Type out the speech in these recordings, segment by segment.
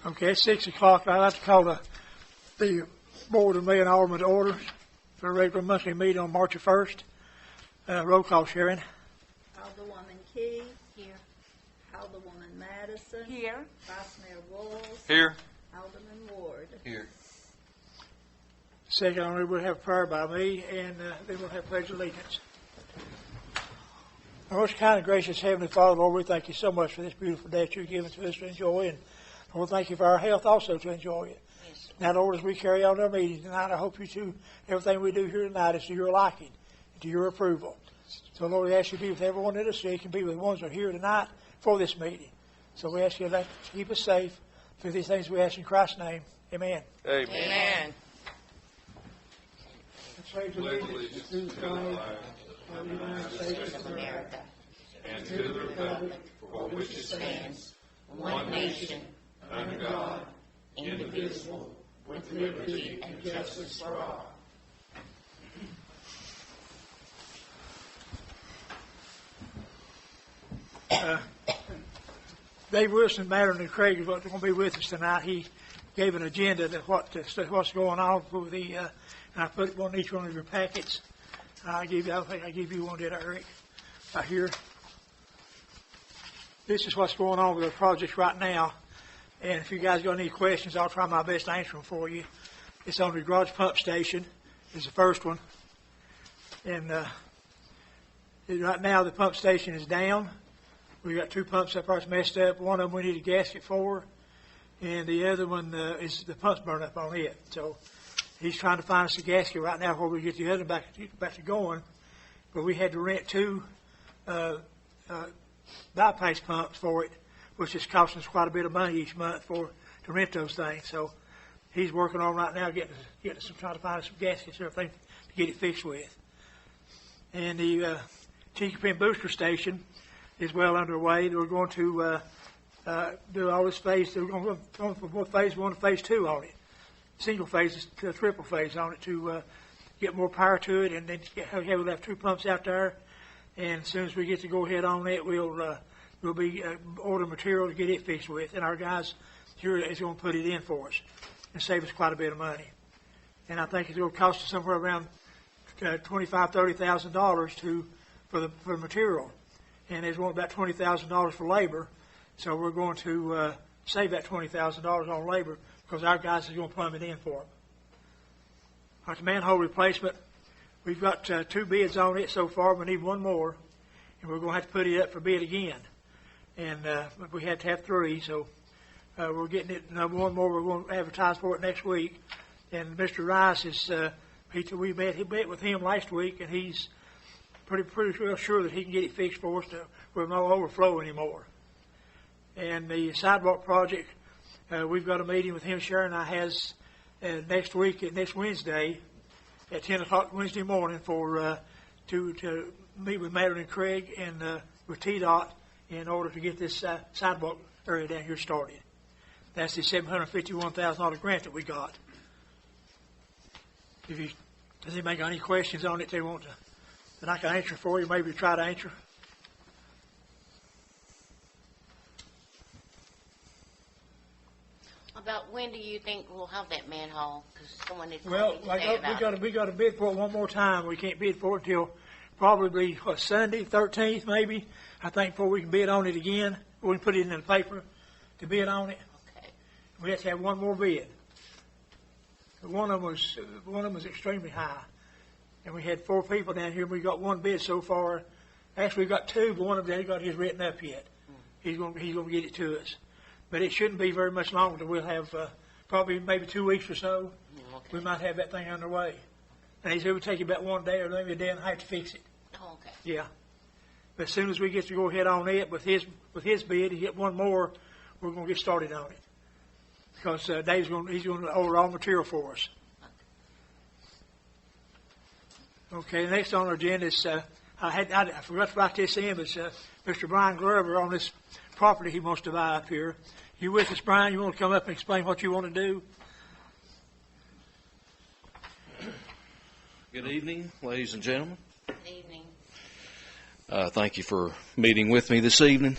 Okay, it's 6 o'clock. I'd like to call the Board of Mayor and Aldermen to order for a regular monthly meeting on March the 1st. Roll call, Sharon. Alderwoman Key. Here. Alderwoman Madison. Here. Vice Mayor Walls. Here. Alderman Ward. Here. Second, we'll have prayer by me, and then we'll have pledge of allegiance. Our most kind and gracious Heavenly Father, Lord, we thank you so much for this beautiful day that you've given to us to enjoy, and Lord, thank you for our health also to enjoy it. Yes. Now, Lord, as we carry on our meeting tonight, I hope you too, everything we do here tonight is to your liking and to your approval. So, Lord, we ask you to be with everyone that is sick and be with the ones that are here tonight for this meeting. So we ask you to keep us safe. Through these things we ask in Christ's name. Amen. Amen. Amen. Pledge allegiance to the flag of the United States of America and to the republic for which it stands, one nation, under God, indivisible, with liberty and justice for all. Dave Wilson, Madeline, and Craig is going to be with us tonight. He gave an agenda to what's going on for the, and I put it on each one of your packets. I don't think I gave you one, did I, Eric? Right here. This is what's going on with the projects right now. And if you guys got any questions, I'll try my best to answer them for you. It's on the garage pump station is the first one. And right now the pump station is down. We got two pumps that are messed up. One of them we need a gasket for, and the other one is the pump's burned up on it. So he's trying to find us a gasket right now before we get the other back to going. But we had to rent two bypass pumps for it, which is costing us quite a bit of money each month to rent those things. So he's working on right now getting trying to find us some gaskets and everything to get it fixed with. And the Chicken Pen booster station is well underway. We're going to do all this phase. We're going from phase 1 to phase 2 on it. Single phase to triple phase on it to get more power to it, and then we'll have two pumps out there. And as soon as we get to go ahead on it, we'll be order material to get it fixed with, and our guys here is going to put it in for us and save us quite a bit of money. And I think it's going to cost us somewhere around $25,000-$30,000 for the material. And there's one about $20,000 for labor, so we're going to save that $20,000 on labor because our guys are going to plumb it in for them. All right, the manhole replacement, we've got two bids on it so far. We need one more, and we're going to have to put it up for bid again. And we had to have three, so we're getting it. One more. We're going to advertise for it next week. And Mr. Rice is he met with him last week, and he's pretty well sure that he can get it fixed for us to where no overflow anymore. And the sidewalk project, we've got a meeting with him. Sharon and I has next Wednesday at 10 o'clock Wednesday morning for to meet with Madeline and Craig and with TDOT in order to get this sidewalk area down here started. That's the $751,000 grant that we got. Does anybody got any questions on it they want to? That I can answer for you, maybe try to answer. About when do you think we'll have that manhole? Because someone needs Well, we got to bid for it one more time. We can't bid for it until probably Sunday, 13th maybe. I think before we can bid on it again, we can put it in the paper to bid on it. Okay. We have to have one more bid. One of them was extremely high. And we had four people down here. We got one bid so far. Actually, we got two, but one of them ain't got his written up yet. He's going to get it to us. But it shouldn't be very much longer. We'll have probably maybe 2 weeks or so. Okay. We might have that thing underway. And he said it would take about 1 day or maybe a day and a half to fix it. Oh, okay. Yeah. But as soon as we get to go ahead on it with his bid, he get one more, we're going to get started on it. Because Dave's he's going to order all material for us. Okay, next on our agenda is, I forgot to write this in, but Mr. Brian Glover on this property he wants to buy up here. You with us, Brian? You want to come up and explain what you want to do? Good evening, ladies and gentlemen. Good evening. Thank you for meeting with me this evening.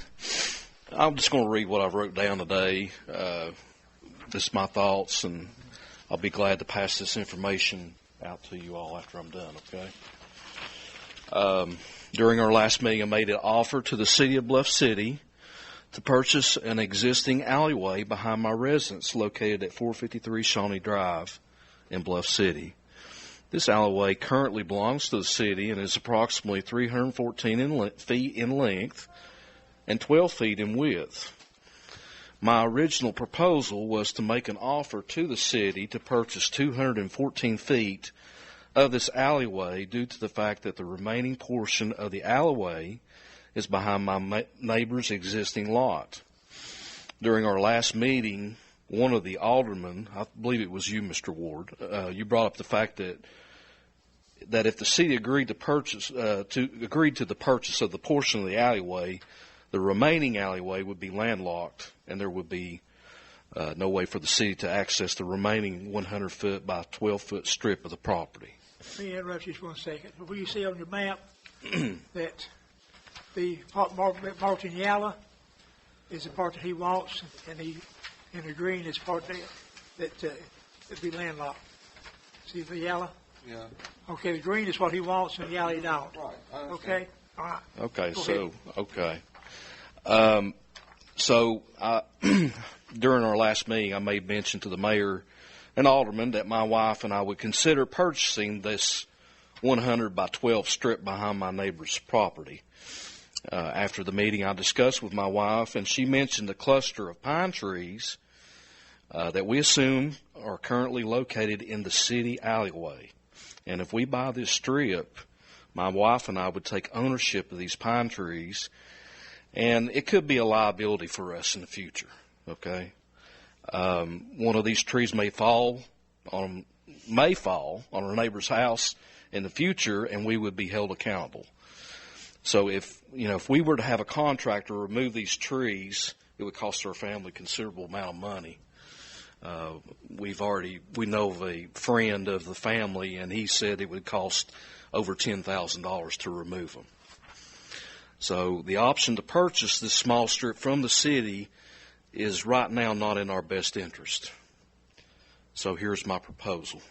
I'm just going to read what I wrote down today. this is my thoughts, and I'll be glad to pass this information out to you all after I'm done, okay? During our last meeting, I made an offer to the City of Bluff City to purchase an existing alleyway behind my residence located at 453 Shawnee Drive in Bluff City. This alleyway currently belongs to the city and is approximately 314 feet in length and 12 feet in width. My original proposal was to make an offer to the city to purchase 214 feet of this alleyway due to the fact that the remaining portion of the alleyway is behind my neighbor's existing lot. During our last meeting, one of the aldermen, I believe it was you, Mr. Ward, you brought up the fact that if the city agreed to the purchase of the portion of the alleyway, the remaining alleyway would be landlocked, and there would be no way for the city to access the remaining 100-foot by 12-foot strip of the property. Let me interrupt you just 1 second. Will you see on your map that the part marked in yellow is the part that he wants, and the green is part that it'd be landlocked. See the yellow? Yeah. Okay, the green is what he wants, and the yellow he don't. Right. I understand. Okay? All right. Okay, Go so, ahead. okay. During our last meeting, I made mention to the mayor and alderman that my wife and I would consider purchasing this 100 by 12 strip behind my neighbor's property. After the meeting, I discussed with my wife, and she mentioned a cluster of pine trees that we assume are currently located in the city alleyway. And if we buy this strip, my wife and I would take ownership of these pine trees, and it could be a liability for us in the future, okay? One of these trees may fall on our neighbor's house in the future, and we would be held accountable. So if we were to have a contractor remove these trees, it would cost our family a considerable amount of money. We know of a friend of the family, and he said it would cost over $10,000 to remove them. So the option to purchase this small strip from the city is right now not in our best interest. So here's my proposal.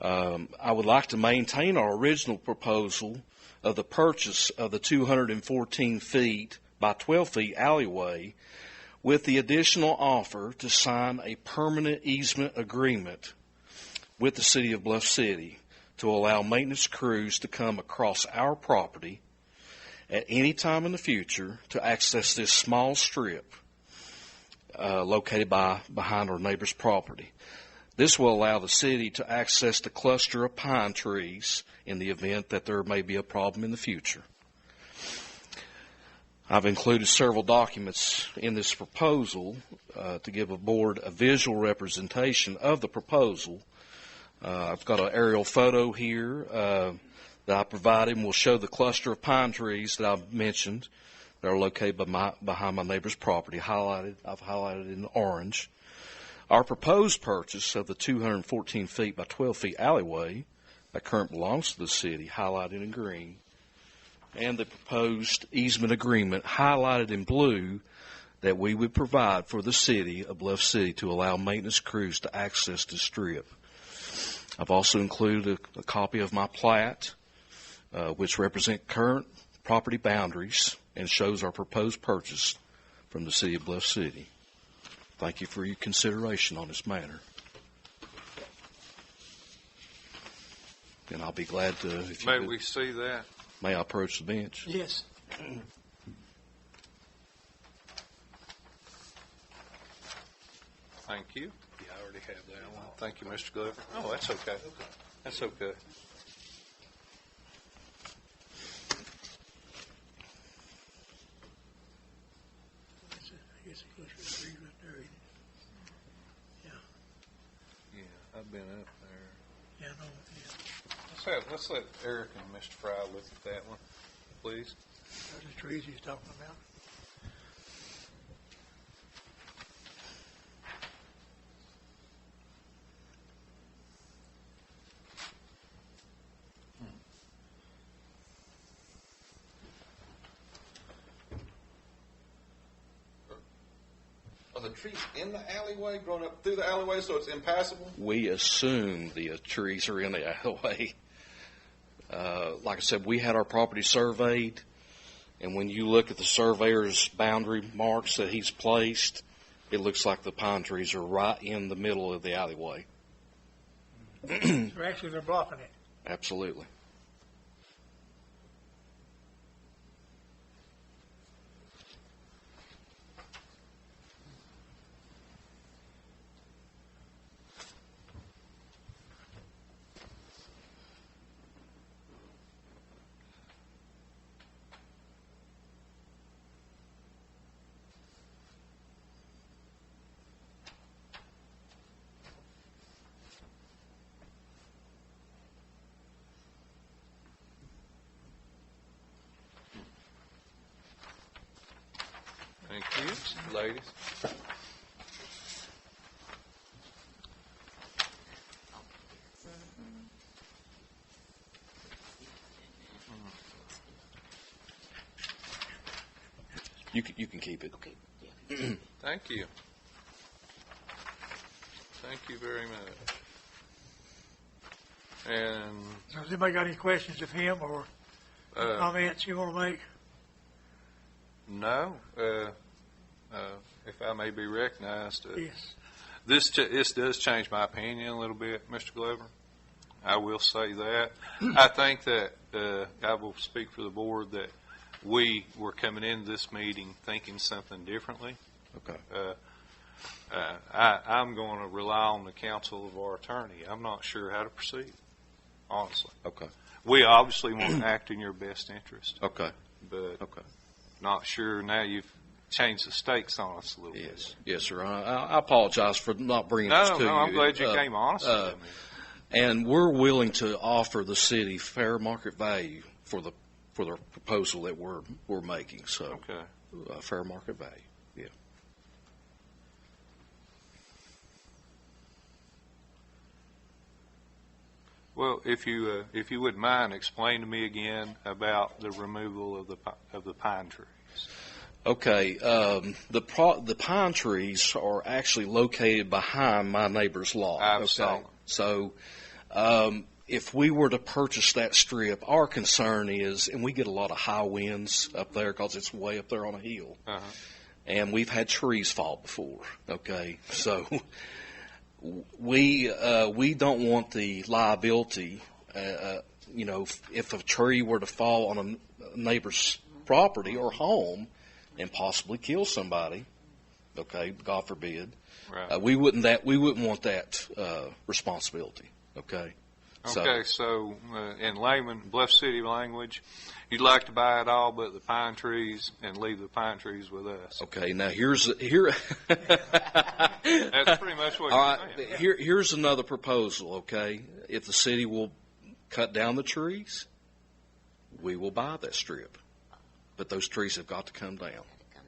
I would like to maintain our original proposal of the purchase of the 214 feet by 12 feet alleyway with the additional offer to sign a permanent easement agreement with the City of Bluff City to allow maintenance crews to come across our property at any time in the future to access this small strip located behind our neighbor's property. This will allow the city to access the cluster of pine trees in the event that there may be a problem in the future. I've included several documents in this proposal to give a board a visual representation of the proposal. I've got an aerial photo here that I provided, and will show the cluster of pine trees that I've mentioned that are located behind my neighbor's property. I've highlighted in orange. Our proposed purchase of the 214 feet by 12 feet alleyway that currently belongs to the city, highlighted in green, and the proposed easement agreement, highlighted in blue, that we would provide for the city of Bluff City to allow maintenance crews to access the strip. I've also included a copy of my plat, which represent current property boundaries and shows our proposed purchase from the city of Bluff City. Thank you for your consideration on this matter. And I'll be glad to, if you May would, we see that? may I approach the bench? Yes. Thank you. Yeah, I already have that one. Thank you, Mr. Glover. Oh, that's okay. That's okay. I guess the cluster of trees right there. Yeah. Yeah, I've been up there. Yeah, I know. Yeah. Let's let Eric and Mr. Fry look at that one, please. Those are the trees he's talking about. Are the trees in the alleyway, growing up through the alleyway, so it's impassable? We assume the trees are in the alleyway. Like I said, we had our property surveyed, and when you look at the surveyor's boundary marks that he's placed, it looks like the pine trees are right in the middle of the alleyway. So actually, they're blocking it. Absolutely. Thank you, ladies. You can keep it. Okay. Yeah. Thank you. Thank you very much. And So has anybody got any questions of him or comments you want to make? no, if I may be recognized, Yes. this does change my opinion a little bit, Mr. Glover. I will say that. I think that I will speak for the board that we were coming into this meeting thinking something differently. Okay. I'm going to rely on the counsel of our attorney. I'm not sure how to proceed, honestly. Okay. We obviously want to act in your best interest, Okay. but Okay. not sure now you've changed the stakes on us a little bit. Yes. Yes, sir. I apologize for not bringing this to you. I'm glad you came honest with me. And we're willing to offer the city fair market value for the proposal that we're making. So, Okay. fair market value. Yeah. Well, if you wouldn't mind, explain to me again about the removal of the pine trees. Okay. The pine trees are actually located behind my neighbor's lot. I Okay. saw them. So, if we were to purchase that strip, our concern is, and we get a lot of high winds up there because it's way up there on a hill, and we've had trees fall before. Okay, so we don't want the liability. If a tree were to fall on a neighbor's property or home and possibly kill somebody, okay, God forbid, Right. we wouldn't want that responsibility. Okay. Okay, so in layman, Bluff City language, you'd like to buy it all but the pine trees and leave the pine trees with us. Okay. Now That's pretty much what all you're right. saying. Here's another proposal. Okay. If the city will cut down the trees, we will buy that strip, but those trees have got to come down. Come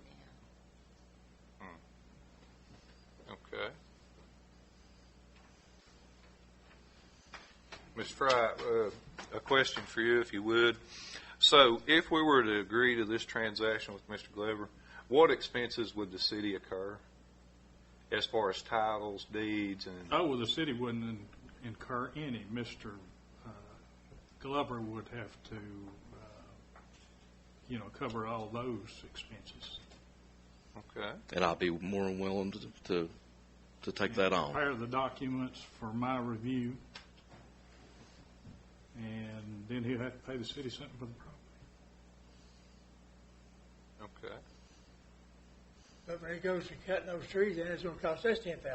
down. Okay. Ms. Fry, a question for you, if you would. So, if we were to agree to this transaction with Mr. Glover, what expenses would the city incur as far as titles, deeds, and Oh, well, the city wouldn't incur any. Mr. Glover would have to, cover all those expenses. okay? And I'll be more than willing to take that on. Prepare the documents for my review, and then he'll have to pay the city something for the property. Okay. But when he goes to cutting those trees down, it's going to cost us $10,000 to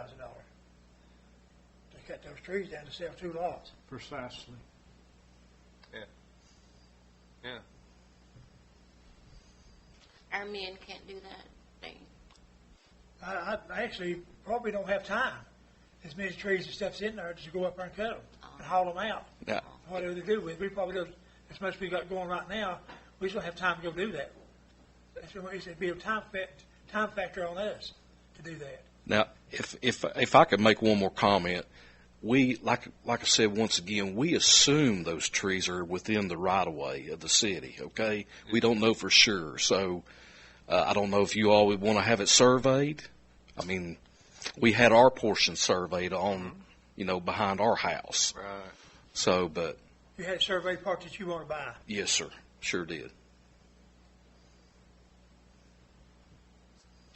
cut those trees down to sell 2 lots. Precisely. Yeah. Our men can't do that. I actually probably don't have time. As many trees and stuff's in there, just go up there and cut them and haul them out. Yeah. Whatever they do with, we probably do as much as we got going right now. We just don't have time to go do that. It'd be a time factor on us to do that. Now, if I could make one more comment, we like I said once again, we assume those trees are within the right of way of the city. Okay, we don't know for sure, so I don't know if you all would want to have it surveyed, I mean, we had our portion surveyed on, behind our house. Right. So, but You had a survey part that you want to buy. yes, sir, sure did.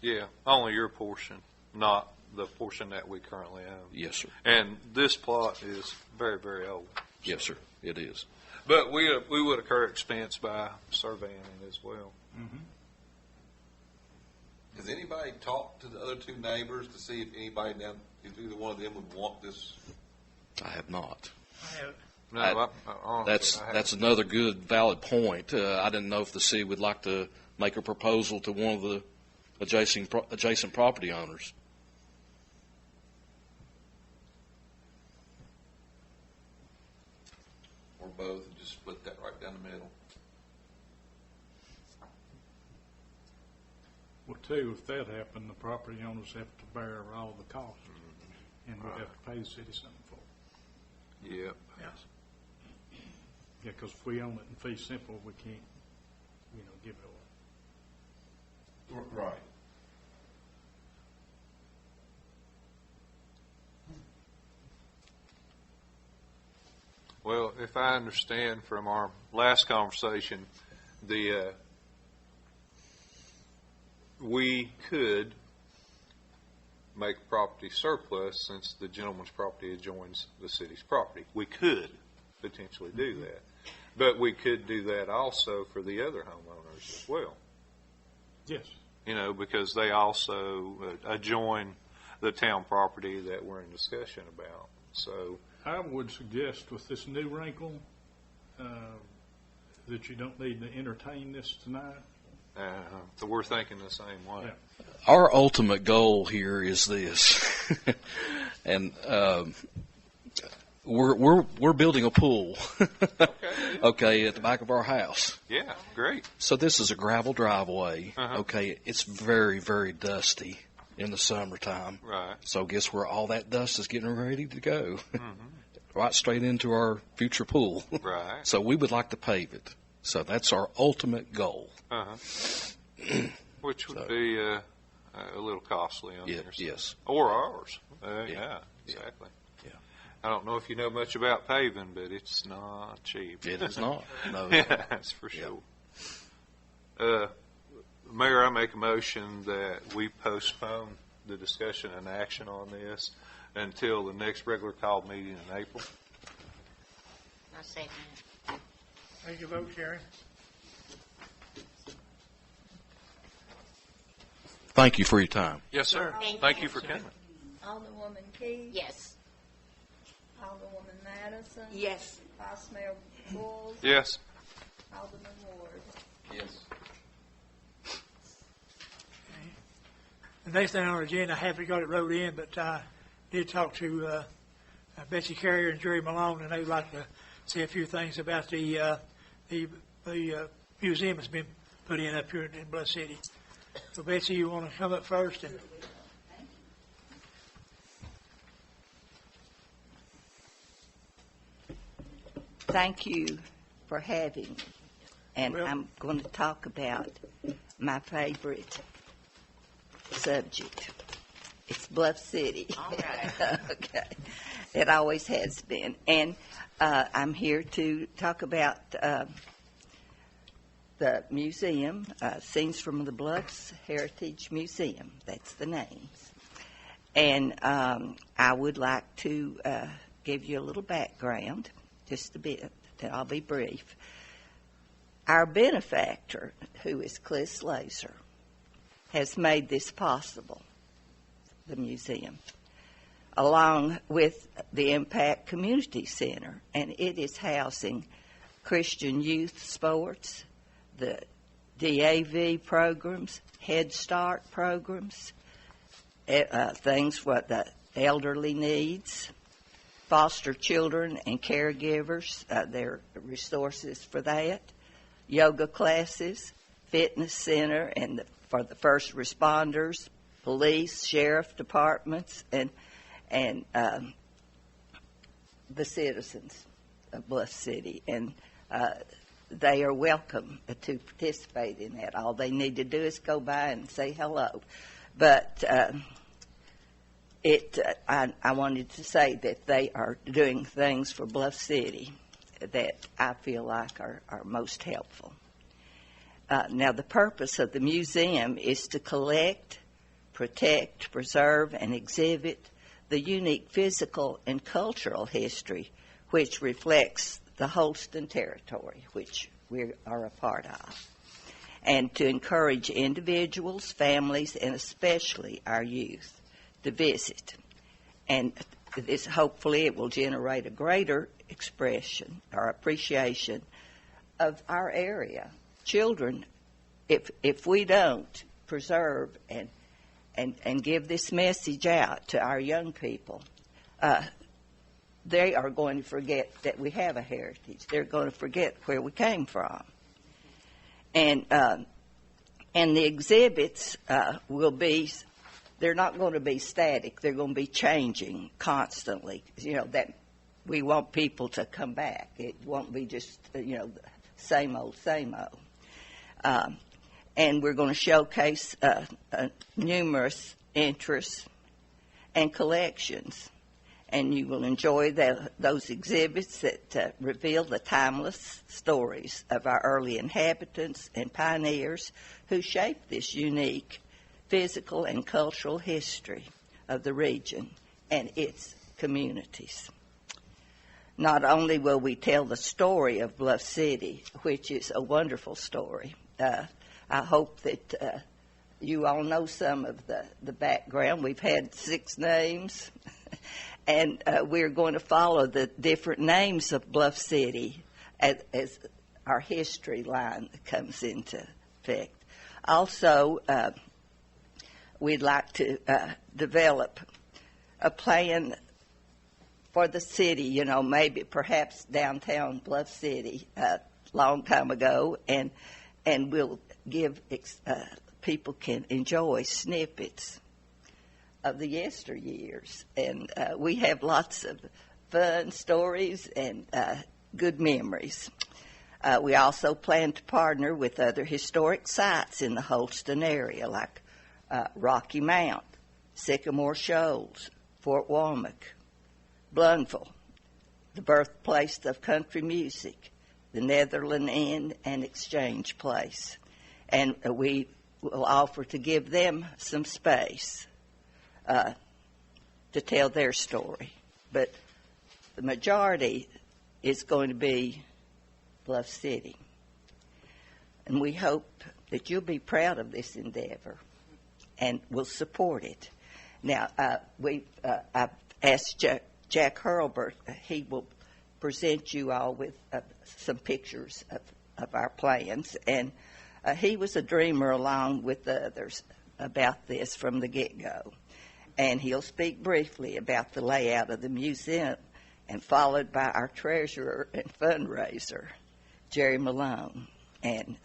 Yeah, only your portion, not the portion that we currently own. Yes, sir. And this plot is very, very old. Yes, sir. It is. But we would incur expense by surveying it as well. Has anybody talked to the other two neighbors to see if if either one of them would want this? I have not. I have, No, honestly, That's another good, valid point. I didn't know if the city would like to make a proposal to one of the adjacent property owners. Or both, and just split that right down the middle? Well, too, if that happened, the property owners have to bear all the costs, and we have to pay the city something for it. Yep. yes. Yeah, because if we own it in fee simple, we can't, give it away. Right. Well, if I understand from our last conversation, we could make property surplus since the gentleman's property adjoins the city's property. We could potentially do that. But we could do that also for the other homeowners as well. Yes. Because they also adjoin the town property that we're in discussion about. So, I would suggest with this new wrinkle that you don't need to entertain this tonight. so we're thinking the same way. Yeah. Our ultimate goal here is this, and we're building a pool, okay, at the back of our house. Yeah, great. So this is a gravel driveway. Uh-huh. Okay, it's very, very dusty in the summertime. Right. So guess where all that dust is getting ready to go? Mm-hmm. Right straight into our future pool. Right. So we would like to pave it. So that's our ultimate goal. Uh-huh. Which would be a little costly on your side. Yes. Or ours. Yeah. Yeah, exactly. Yeah. I don't know if you know much about paving, but it's not cheap. It is not. No. Yeah, that's for sure. Mayor, I make a motion that we postpone the discussion and action on this until the next regular call meeting in April. I second it. Take your vote, Sharon. Thank you for your time. Yes, sir. Thank you for coming. Alderwoman Key. Yes. Alderwoman Madison. Yes. Vice Mayor Bulls. Yes. Alderman Ward. Yes. The next thing on our agenda, I haven't got it wrote in, but I did talk to Betsy Carrier and Jerry Malone, and they would like to say a few things about the museum that's been put in up here in Bluff City. So Betsy, you want to come up first? And Thank you for having me. And Well- I'm going to talk about my favorite subject. It's Bluff City. All right. Okay. It always has been. And I'm here to talk about the museum, Scenes from the Bluffs Heritage Museum. That's the names. And I would like to give you a little background, just a bit, and I'll be brief. Our benefactor, who is Cliff Slazer, has made this possible, the museum, along with the Impact Community Center, and it is housing Christian youth sports, the DAV programs, Head Start programs, things what the elderly needs, foster children and caregivers, there are resources for that, yoga classes, fitness center, and for the first responders, police, sheriff departments, and the citizens of Bluff City. And they are welcome to participate in that. All they need to do is go by and say hello. But I wanted to say that they are doing things for Bluff City that I feel like are most helpful. Now, the purpose of the museum is to collect, protect, preserve, and exhibit the unique physical and cultural history which reflects the Holston territory, which we are a part of, and to encourage individuals, families, and especially our youth to visit. And this, hopefully it will generate a greater expression or appreciation of our area. Children, if we don't preserve and give this message out to our young people, they are going to forget that we have a heritage. They're going to forget where we came from. And the exhibits will be, they're not going to be static. They're going to be changing constantly. You know, that we want people to come back. It won't be just, same old, same old. And we're going to showcase numerous interests and collections. And you will enjoy those exhibits that reveal the timeless stories of our early inhabitants and pioneers who shaped this unique physical and cultural history of the region and its communities. Not only will we tell the story of Bluff City, which is a wonderful story, I hope that you all know some of the background. We've had 6 names. And we're going to follow the different names of Bluff City as our history line comes into effect. Also, we'd like to develop a plan for the city, maybe perhaps downtown Bluff City a long time ago, and we'll give people can enjoy snippets of the yesteryears. And we have lots of fun stories and good memories. We also plan to partner with other historic sites in the Holston area, like Rocky Mount, Sycamore Shoals, Fort Womack, Blunville, the birthplace of country music, the Netherland Inn and Exchange Place. And we will offer to give them some space to tell their story. But the majority is going to be Bluff City. And we hope that you'll be proud of this endeavor and will support it. Now, I've asked Jack Hurlbert, he will present you all with some pictures of our plans. And he was a dreamer along with the others about this from the get-go. And he'll speak briefly about the layout of the museum, and followed by our treasurer and fundraiser, Jerry Malone. And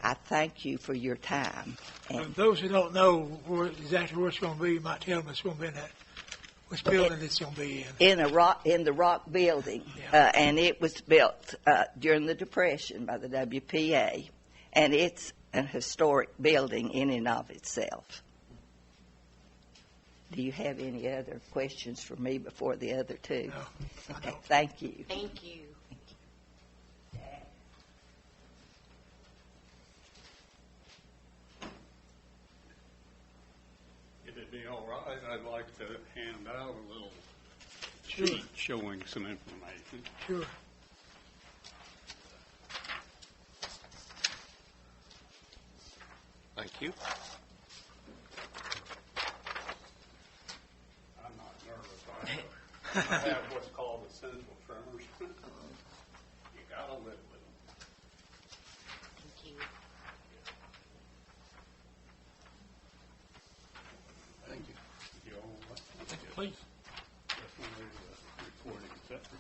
I thank you for your time. And those who don't know exactly where it's going to be, you might tell them it's going to be in that, which building it's going to be in. In the Rock Building. Yeah. And it was built during the Depression by the WPA. And it's a historic building in and of itself. Do you have any other questions for me before the other two? No, I don't. Thank you. Thank you. If it'd be all right, I'd like to hand out a little Sure. sheet showing some information. Sure. Thank you. I'm not nervous. I have what's called essential tremors. You gotta live with them. Thank you. Thank you. You all right? Please. Definitely the recording secretary.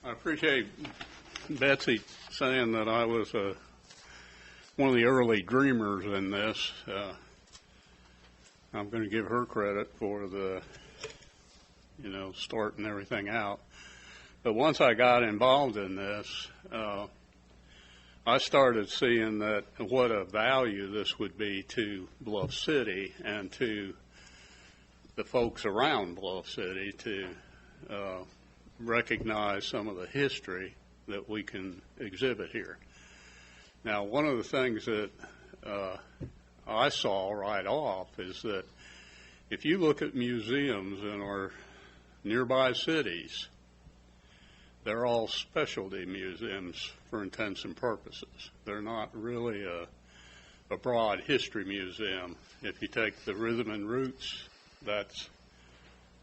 I appreciate Betsy saying that I was one of the early dreamers in this. I'm going to give her credit for the, starting everything out. But once I got involved in this, I started seeing that what a value this would be to Bluff City and to the folks around Bluff City to recognize some of the history that we can exhibit here. Now, one of the things that I saw right off is that if you look at museums in our nearby cities, they're all specialty museums for intents and purposes. They're not really a broad history museum. If you take the rhythm and roots, that's,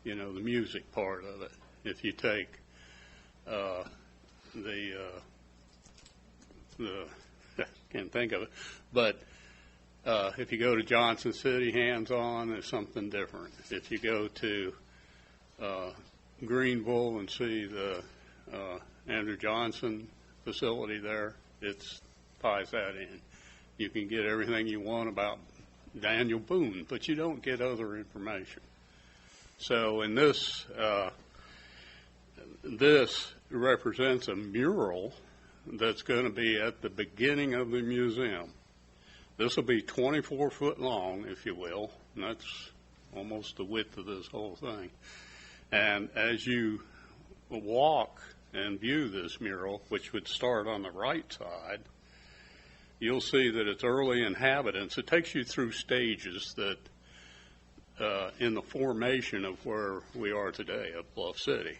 the music part of it. If you take the can't think of it, but if you go to Johnson City, hands-on, is something different. If you go to Greenville and see the Andrew Johnson facility there, it ties that in. You can get everything you want about Daniel Boone, but you don't get other information. So in this, this represents a mural that's going to be at the beginning of the museum. This will be 24 foot long, if you will, and that's almost the width of this whole thing. And as you walk and view this mural, which would start on the right side, you'll see that it's early inhabitants. It takes you through stages that in the formation of where we are today at Bluff City.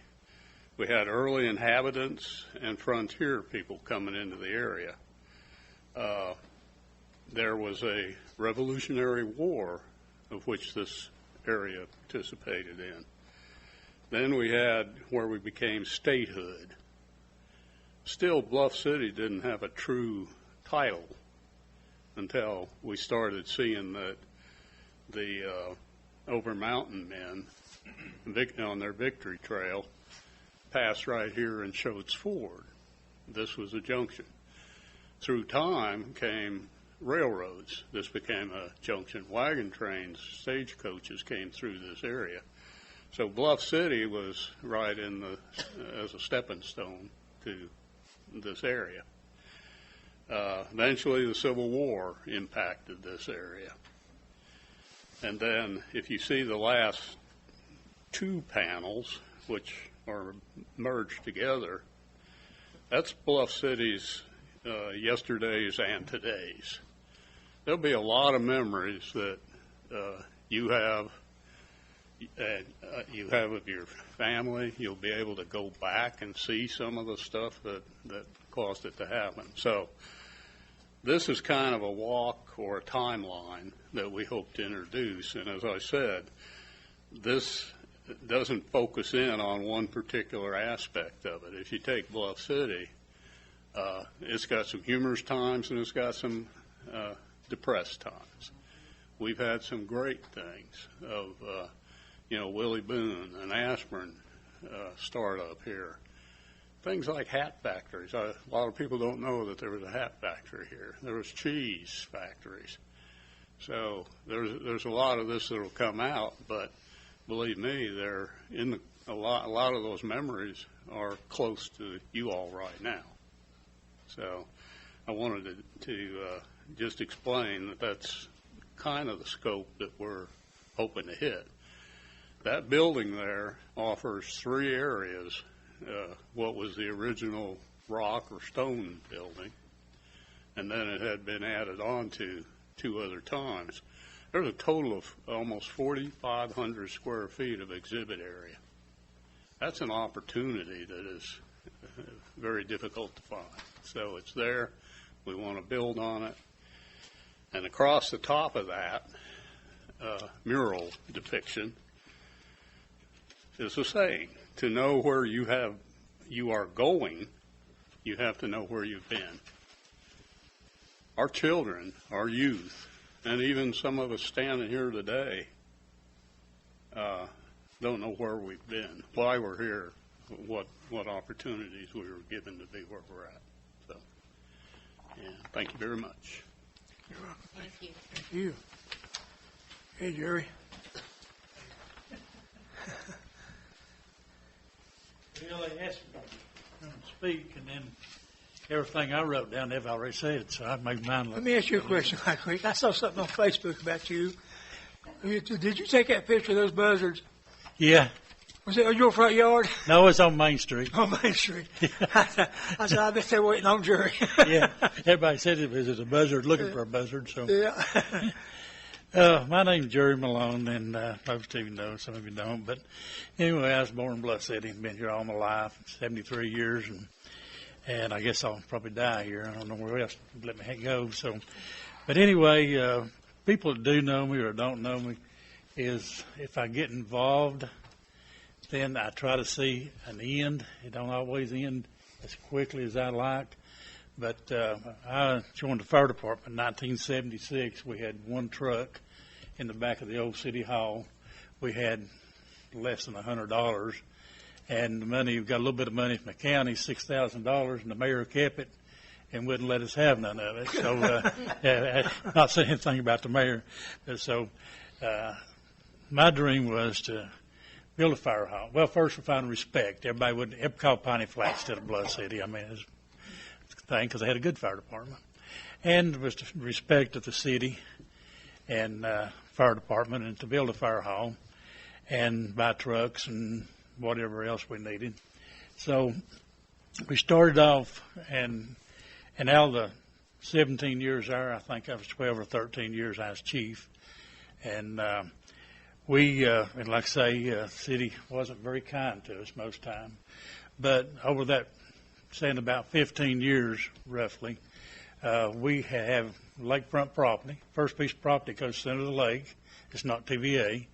We had early inhabitants and frontier people coming into the area. There was a Revolutionary War of which this area participated in. Then we had where we became statehood. Still, Bluff City didn't have a true title until we started seeing that the Over Mountain men on their victory trail passed right here in Shoats Ford. This was a junction. Through time came railroads. This became a junction. Wagon trains, stagecoaches came through this area. So Bluff City was right in the as a stepping stone to this area. Eventually, the Civil War impacted this area. And then, if you see the last two panels, which are merged together, that's Bluff City's yesterdays and todays. There'll be a lot of memories that you have of your family. You'll be able to go back and see some of the stuff that caused it to happen. So this is kind of a walk or a timeline that we hope to introduce. And as I said, this doesn't focus in on one particular aspect of it. If you take Bluff City, it's got some humorous times and it's got some depressed times. We've had some great things of, Willie Boone and Aspirin startup here. Things like hat factories. A lot of people don't know that there was a hat factory here. There was cheese factories. So there's a lot of this that will come out, but believe me, they're in a lot of those memories are close to you all right now. So I wanted to just explain that that's kind of the scope that we're hoping to hit. That building there offers three areas. What was the original rock or stone building, and then it had been added on to two other times. There's a total of almost 4,500 square feet of exhibit area. That's an opportunity that is very difficult to find. So it's there. We want to build on it. And across the top of that mural depiction is a saying. To know where you are going, you have to know where you've been. Our children, our youth, and even some of us standing here today don't know where we've been, why we're here, what opportunities we were given to be where we're at. So, yeah, thank you very much. You're welcome. Thank you. Thank you. Hey, Jerry. They asked me to speak, and then everything I wrote down they've already said, so I made mine Let look. me ask you a question right quick. I saw something on Facebook about you. Did you take that picture of those buzzards? Yeah. Was it in your front yard? No, it's on Main Street. On Main Street. I said, I bet they're waiting on jury. Yeah. Everybody said it was a buzzard looking for a buzzard, so. Yeah. My name's Jerry Malone, and most of you know, some of you don't. But anyway, I was born in Bluff City and been here all my life, 73 years, and I guess I'll probably die here. I don't know where else to let me go. So, but anyway, people that do know me or don't know me is if I get involved, then I try to see an end. It don't always end as quickly as I like. But I joined the fire department in 1976. We had one truck in the back of the old city hall. We had less than $100, and the money, we got a little bit of money from the county, $6,000, and the mayor kept it and wouldn't let us have none of it. So, not saying anything about the mayor. So, my dream was to build a fire hall. Well, first we found respect. Everybody would ever call Piney Flat instead of Bluff City. I mean, it's thing because they had a good fire department, and was the respect of the city and fire department, and to build a fire hall and buy trucks and whatever else we needed. So we started off, and out of the 17 years there, I think I was 12 or 13 years I was chief, and and like I say, the city wasn't very kind to us most time, but over that, saying about 15 years roughly, we have lakefront property. First piece of property goes center of the lake. It's not TVA.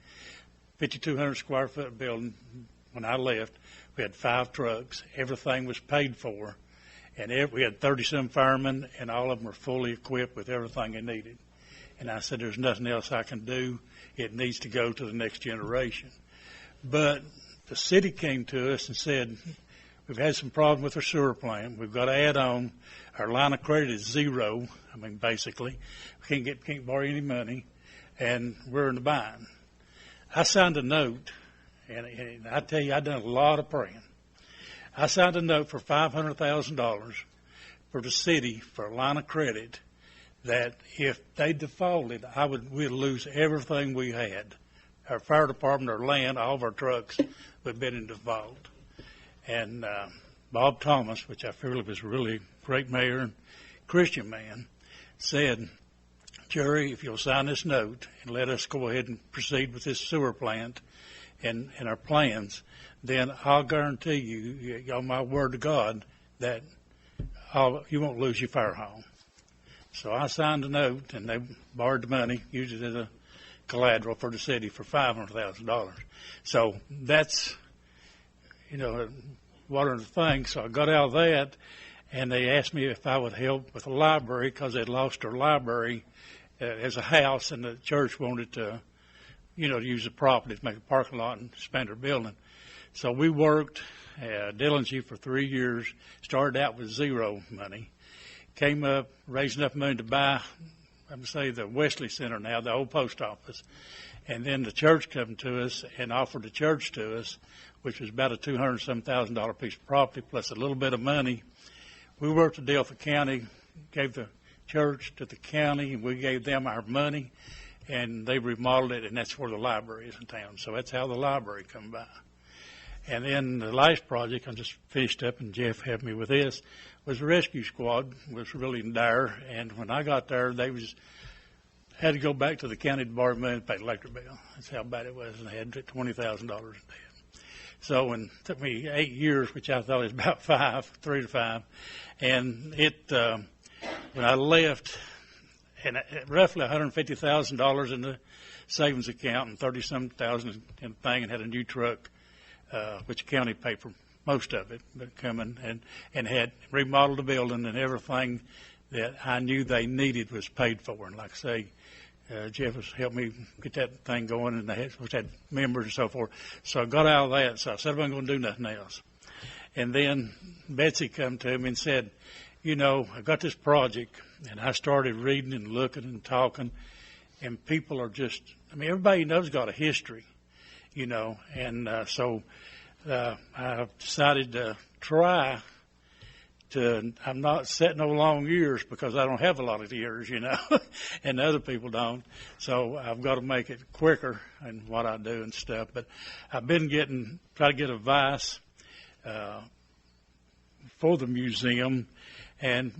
5,200 square foot building. When I left, we had 5 trucks. Everything was paid for, and we had 37 firemen, and all of them were fully equipped with everything they needed. And I said, "There's nothing else I can do. It needs to go to the next generation." But the city came to us and said, "We've had some problem with our sewer plant. We've got to add on. Our line of credit is zero. I mean, basically, we can't borrow any money, and we're in the bind." I signed a note, and I tell you, I done a lot of praying. I signed a note for $500,000 for the city for a line of credit that if they defaulted, we'd lose everything we had. Our fire department, our land, all of our trucks would have been in default. And Bob Thomas, which I feel was a really great mayor and Christian man, said, "Jerry, if you'll sign this note and let us go ahead and proceed with this sewer plant and our plans, then I'll guarantee you, on my word to God, that you won't lose your fire hall." So I signed a note, and they borrowed the money, used it as a collateral for the city for $500,000. So that's, one of the things. So I got out of that, and they asked me if I would help with the library because they'd lost their library as a house, and the church wanted to, to use the property to make a parking lot and expand their building. So we worked diligently for 3 years, started out with zero money, came up, raised enough money to buy, I'm going to say, the Wesley Center now, the old post office. And then the church came to us and offered the church to us, which was about a $200,000 piece of property plus a little bit of money. We worked the deal with the county, gave the church to the county, and we gave them our money, and they remodeled it, and that's where the library is in town. So that's how the library come by. And then the last project, I just finished up, and Jeff helped me with this, was the rescue squad was really dire. And when I got there, they had to go back to the county to borrow money to pay the electric bill. That's how bad it was, and they had $20,000 in debt. So it took me 8 years, which I thought was about 3 to 5. And when I left, and roughly $150,000 in the savings account and 30-some thousand in the thing, and had a new truck, which the county paid for most of it, but coming and had remodeled the building, and everything that I knew they needed was paid for. And like I say, Jeff has helped me get that thing going, and they had members and so forth. So I got out of that, so I said I wasn't going to do nothing else. And then Betsy come to me and said, I got this project, and I started reading and looking and talking, and people are just, everybody knows got a history, and so I decided to try I'm not setting no long years because I don't have a lot of years, and other people don't. So I've got to make it quicker in what I do and stuff. But I've been try to get advice for the museum, and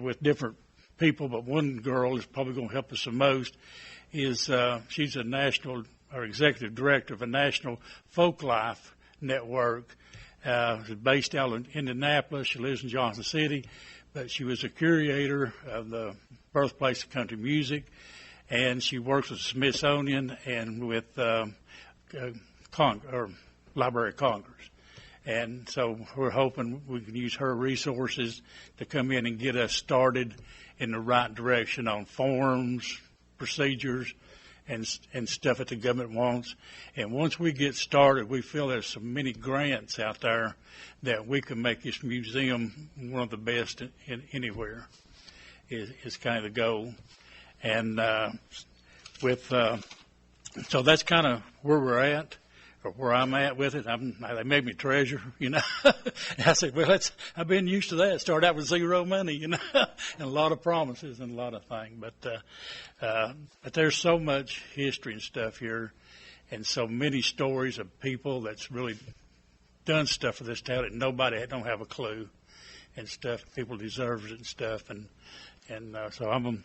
with different people. But one girl is probably going to help us the most. She's a national or executive director of a national folk life network. She's based out in Indianapolis. She lives in Johnson City, but she was a curator of the birthplace of country music, and she works with the Smithsonian and with Library of Congress. And so we're hoping we can use her resources to come in and get us started in the right direction on forms, procedures, and stuff that the government wants. And once we get started, we feel there's so many grants out there that we can make this museum one of the best anywhere is kind of the goal. And so that's kind of where we're at, or where I'm at with it. They made me treasurer, And I said, well, I've been used to that. Started out with zero money, and a lot of promises and a lot of things. But there's so much history and stuff here, and so many stories of people that's really done stuff for this town that nobody don't have a clue and stuff. People deserve it and stuff, and so I'm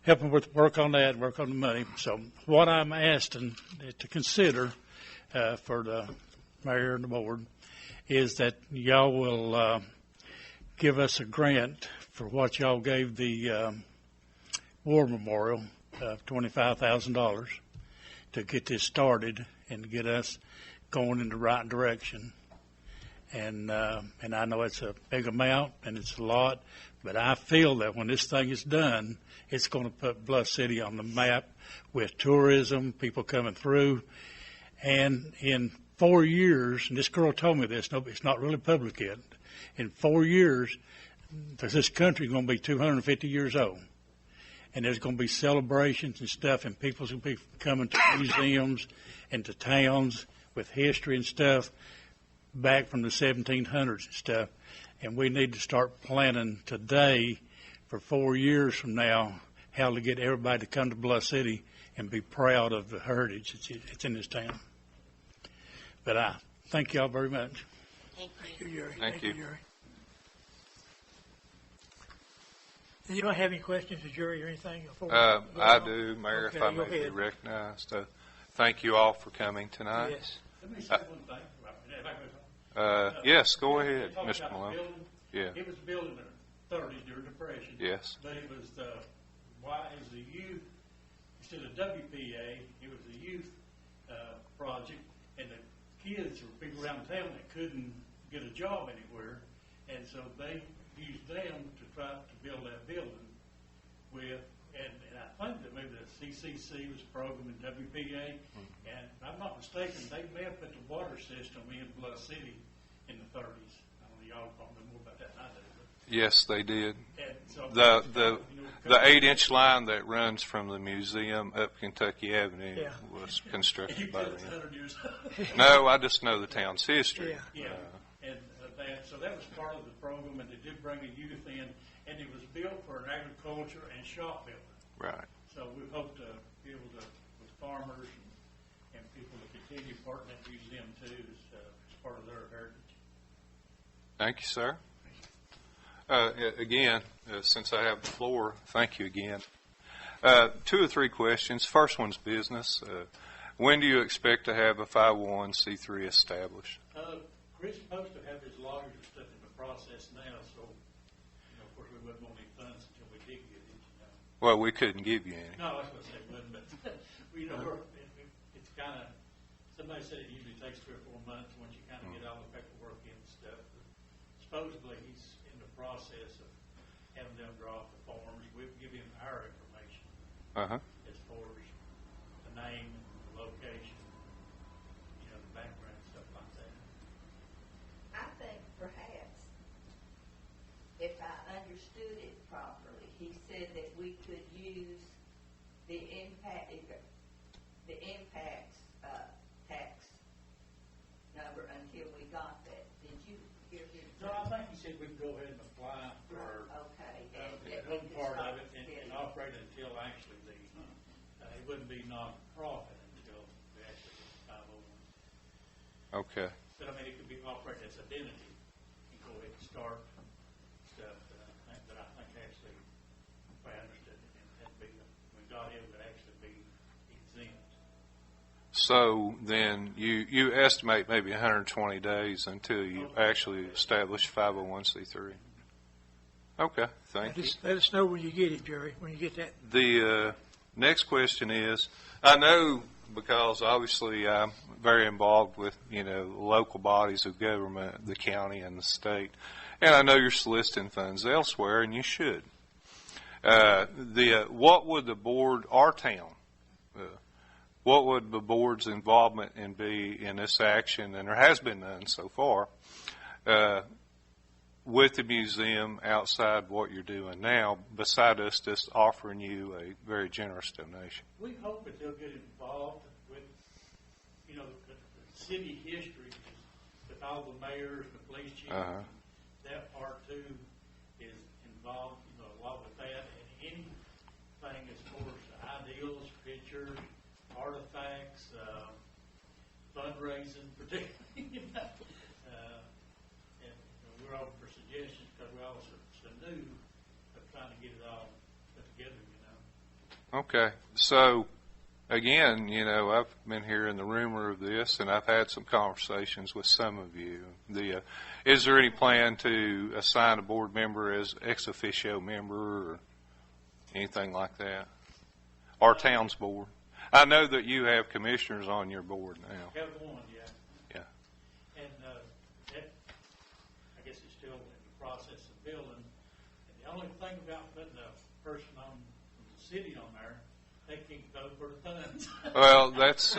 helping work on that, work on the money. So what I'm asking to consider for the mayor and the board is that y'all will give us a grant for what y'all gave the War Memorial of $25,000 to get this started and get us going in the right direction. And I know it's a big amount and it's a lot, but I feel that when this thing is done, it's going to put Bluff City on the map with tourism, people coming through. And in 4 years, and this girl told me this, no, it's not really public yet. In 4 years, this country is going to be 250 years old. And there's going to be celebrations and stuff, and people's going to be coming to museums and to towns with history and stuff back from the 1700s and stuff. And we need to start planning today for 4 years from now how to get everybody to come to Bluff City and be proud of the heritage it's in this town. But I thank y'all very much. Thank Thank you. you, Jerry. Thank you. Jerry. Do you don't have any questions of Jerry or anything? I do, Mayor, Okay, if I go may be ahead. recognized. Thank you all for coming tonight. Yes. Let me say one thing. Yes, go ahead, Talk Mr. about the Malone. building. Yeah. It was built in the 30s during the Depression. Yes. But it was the youth, instead of WPA, it was the youth project, and the kids or people around town that couldn't get a job anywhere, and so they used them to try to build that building with, and I think that maybe the CCC was programming WPA, and if I'm not mistaken, they may have put the water system in Bluff City in the 30s. I don't know, y'all probably know more about that than I do. Yes, they did. And so The 8-inch line that runs from the museum up Kentucky Avenue Yeah. was constructed by them. 100 years. No, I just know the town's history. Yeah, and so that was part of the program, and they did bring the youth in, and it was built for an agriculture and shop building. Right. So we hope to be able to, with farmers and people to continue partnering that museum too as part of their heritage. Thank you, sir. Again, since I have the floor, thank you again. 2 or 3 questions. First one's business. When do you expect to have a 501c3 established? Chris is supposed to have his lawyers and stuff in the process now, so, of course, we wouldn't want any funds until we did get it, Well, we couldn't give you any. No, I was going to say wouldn't, but, it's kind of, somebody said it usually takes 3 or 4 months once you kind of get all the paperwork in and stuff. But supposedly, he's in the process of having them draw off the forms. We'll give him our information Uh-huh. as far as the name, the location, the background, stuff like that. I think perhaps, if I understood it properly, he said that we could use the impacts tax number until we got that. Did you hear him? No, I think he said we could go be non-profit until we actually get 501. Okay. But I mean, it could be operated as identity and go ahead and start stuff. But I think actually, if I understood it, it had to be, when God it would actually be exempt. So then you estimate maybe 120 days until you actually establish 501c3. Okay, thank you. Let us know when you get it, Jerry, when you get that. The next question is, I know because obviously I'm very involved with, local bodies of government, the county and the state, and I know you're soliciting funds elsewhere, and you should. What would the board, our town, what would the board's involvement be in this action, and there has been none so far, with the museum outside what you're doing now, beside us just offering you a very generous donation? We hope that they'll get involved with, the city history, with all the mayors, the police chiefs. That part too is involved, a lot with that, and anything as far as ideals, pictures, artifacts, fundraising, particularly. And we're open for suggestions because we're also so new of trying to get it all put together. Okay, so again, I've been hearing the rumor of this, and I've had some conversations with some of you. Is there any plan to assign a board member as ex officio member or anything like that? Our town's board. I know that you have commissioners on your board now. We have one, yeah. Yeah. And that, I guess, it's still in the process of building. And the only thing about putting a person on from the city on there, they can't vote for the funds. Well, that's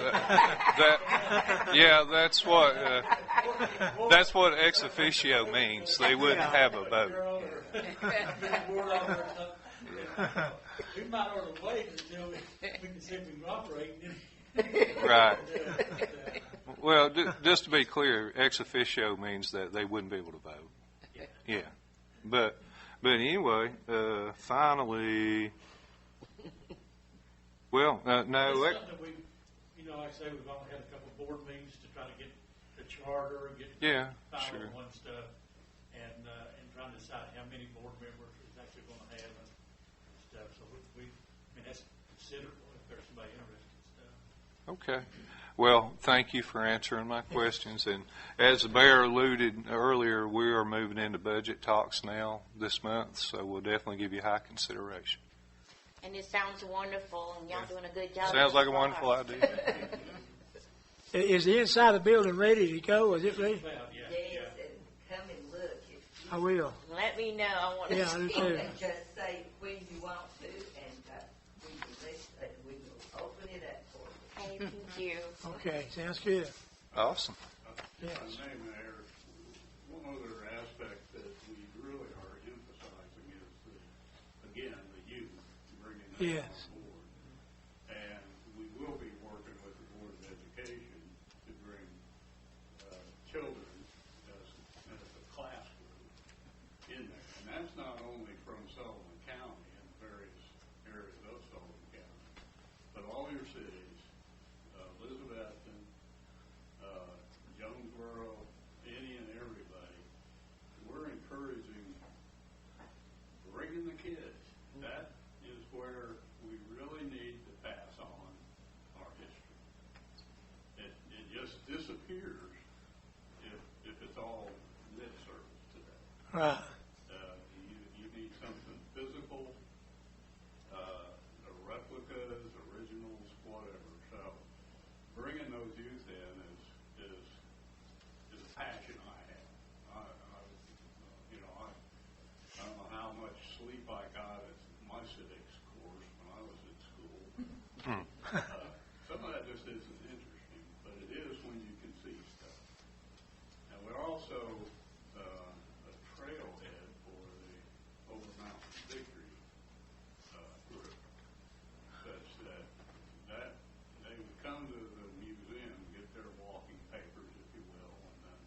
that's what ex officio means. They wouldn't have a vote. We might ought to wait until we can see if we can operate. Right. Well, just to be clear, ex officio means that they wouldn't be able to vote. Yeah. But anyway, finally, well, no. It's something we, like I say, we've only had a couple of board meetings to try to get the charter and get final one stuff, and trying to decide how many board members is actually going to have and stuff. So that's considerable if there's somebody interested in stuff. Okay. Well, thank you for answering my questions. And as the mayor alluded earlier, we are moving into budget talks now this month, so we'll definitely give you high consideration. And it sounds wonderful, and y'all doing a good job. Sounds like a wonderful idea. Is the inside of the building ready to go? Is it ready? Well, yeah. Yes, and come and look. I will. Let me know. I want to Yeah, I do see. too. And just say when you want to, and we will open it up for you. Thank you. Okay, sounds good. Awesome. Yes. Mayor, one other aspect that we really are emphasizing is the youth, bringing them Yes. on board. And we will be working with the Board of Education to bring children as a class group in there. And that's not only from Sullivan County and various areas of Sullivan County, but all your cities, Elizabethton, Jonesboro, any and everybody. We're encouraging bringing the kids. That is where we really need to pass on our history. It just disappears if it's all lip service today. Right. You need something physical, replicas, originals, whatever. So bringing those youth in is a passion I have. I don't know how much sleep I got at my civics course when I was at school. Some of that just isn't interesting, but it is when you can see stuff. And we're also a trailhead for the Over Mountain Victory group, such that they would come to the museum, get their walking papers, if you will, and then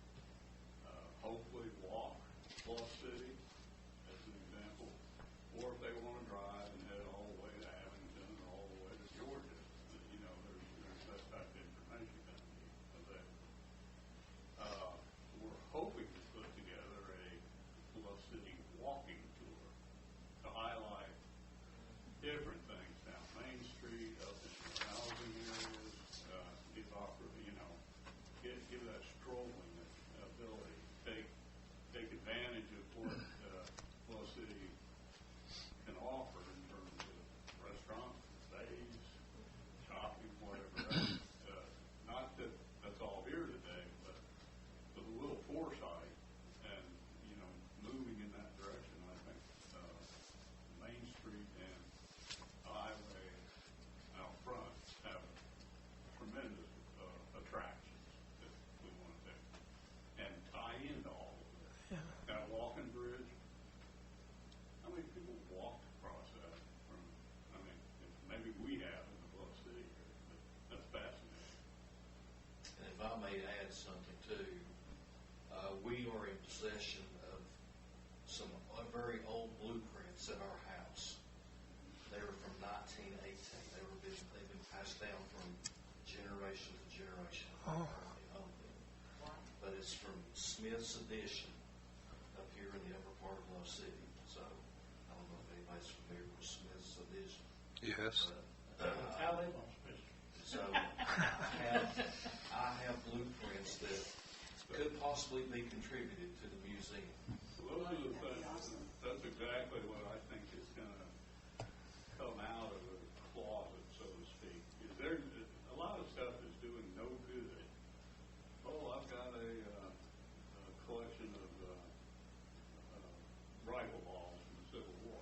may add something too. We are in possession of some very old blueprints at our house. They were from 1918. They've been passed down from generation to generation. Oh. But it's from Smith's Edition up here in the upper part of Bluff City. So I don't know if anybody's familiar with Smith's Edition. Yes. How they want So I have blueprints that could possibly be contributed to the museum. Those are the things, that's exactly what I think is going to come out of the closet, so to speak. Is there a lot of stuff is doing no good. Oh, I've got a collection of rifle balls from the Civil War,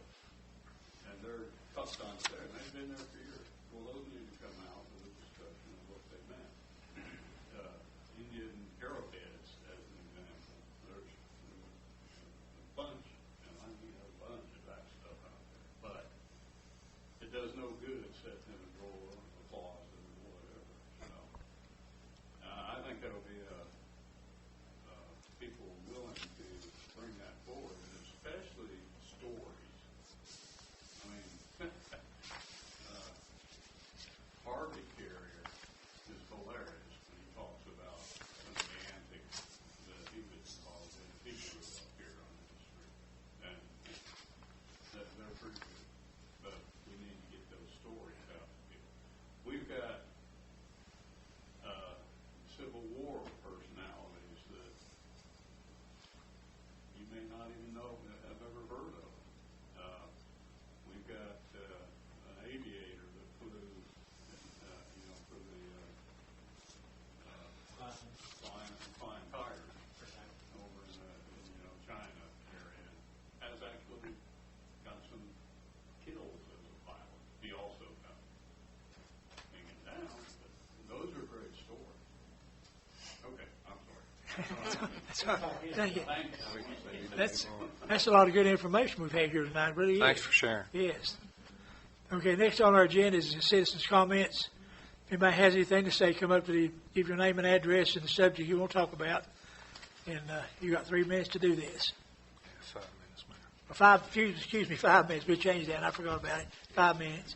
and they're tucked on there, and they've been there for years. Well, those need to come out with a discussion of what they meant. Indian arrowheads, as an example. There's a bunch, and I mean a bunch of that stuff out there. But it does no good sitting in a drawer, a closet, or whatever. So I think there'll be people willing to bring that forward, and especially stories. I mean, Harvey Carrier is hilarious when he talks about some of the antics that he was involved in. He grew up here on this street, and they're pretty good. But we need to get those stories out to people. We've got Civil War personalities that you may not even know have ever heard of. We've got an aviator that flew, for the flying tigers over in China area, has actually got some kills as a pilot. He also got hanging down, but those are great stories. Okay, I'm sorry. That's all right. Thank you. That's a lot of good information we've had here tonight. It really is. Thanks for sharing. Yes. Okay, next on our agenda is the citizens' comments. If anybody has anything to say, come up to give your name and address and the subject you want to talk about. And you got 3 minutes to do this. 5 minutes, Mayor. 5 minutes. We changed that. I forgot about it. 5 minutes.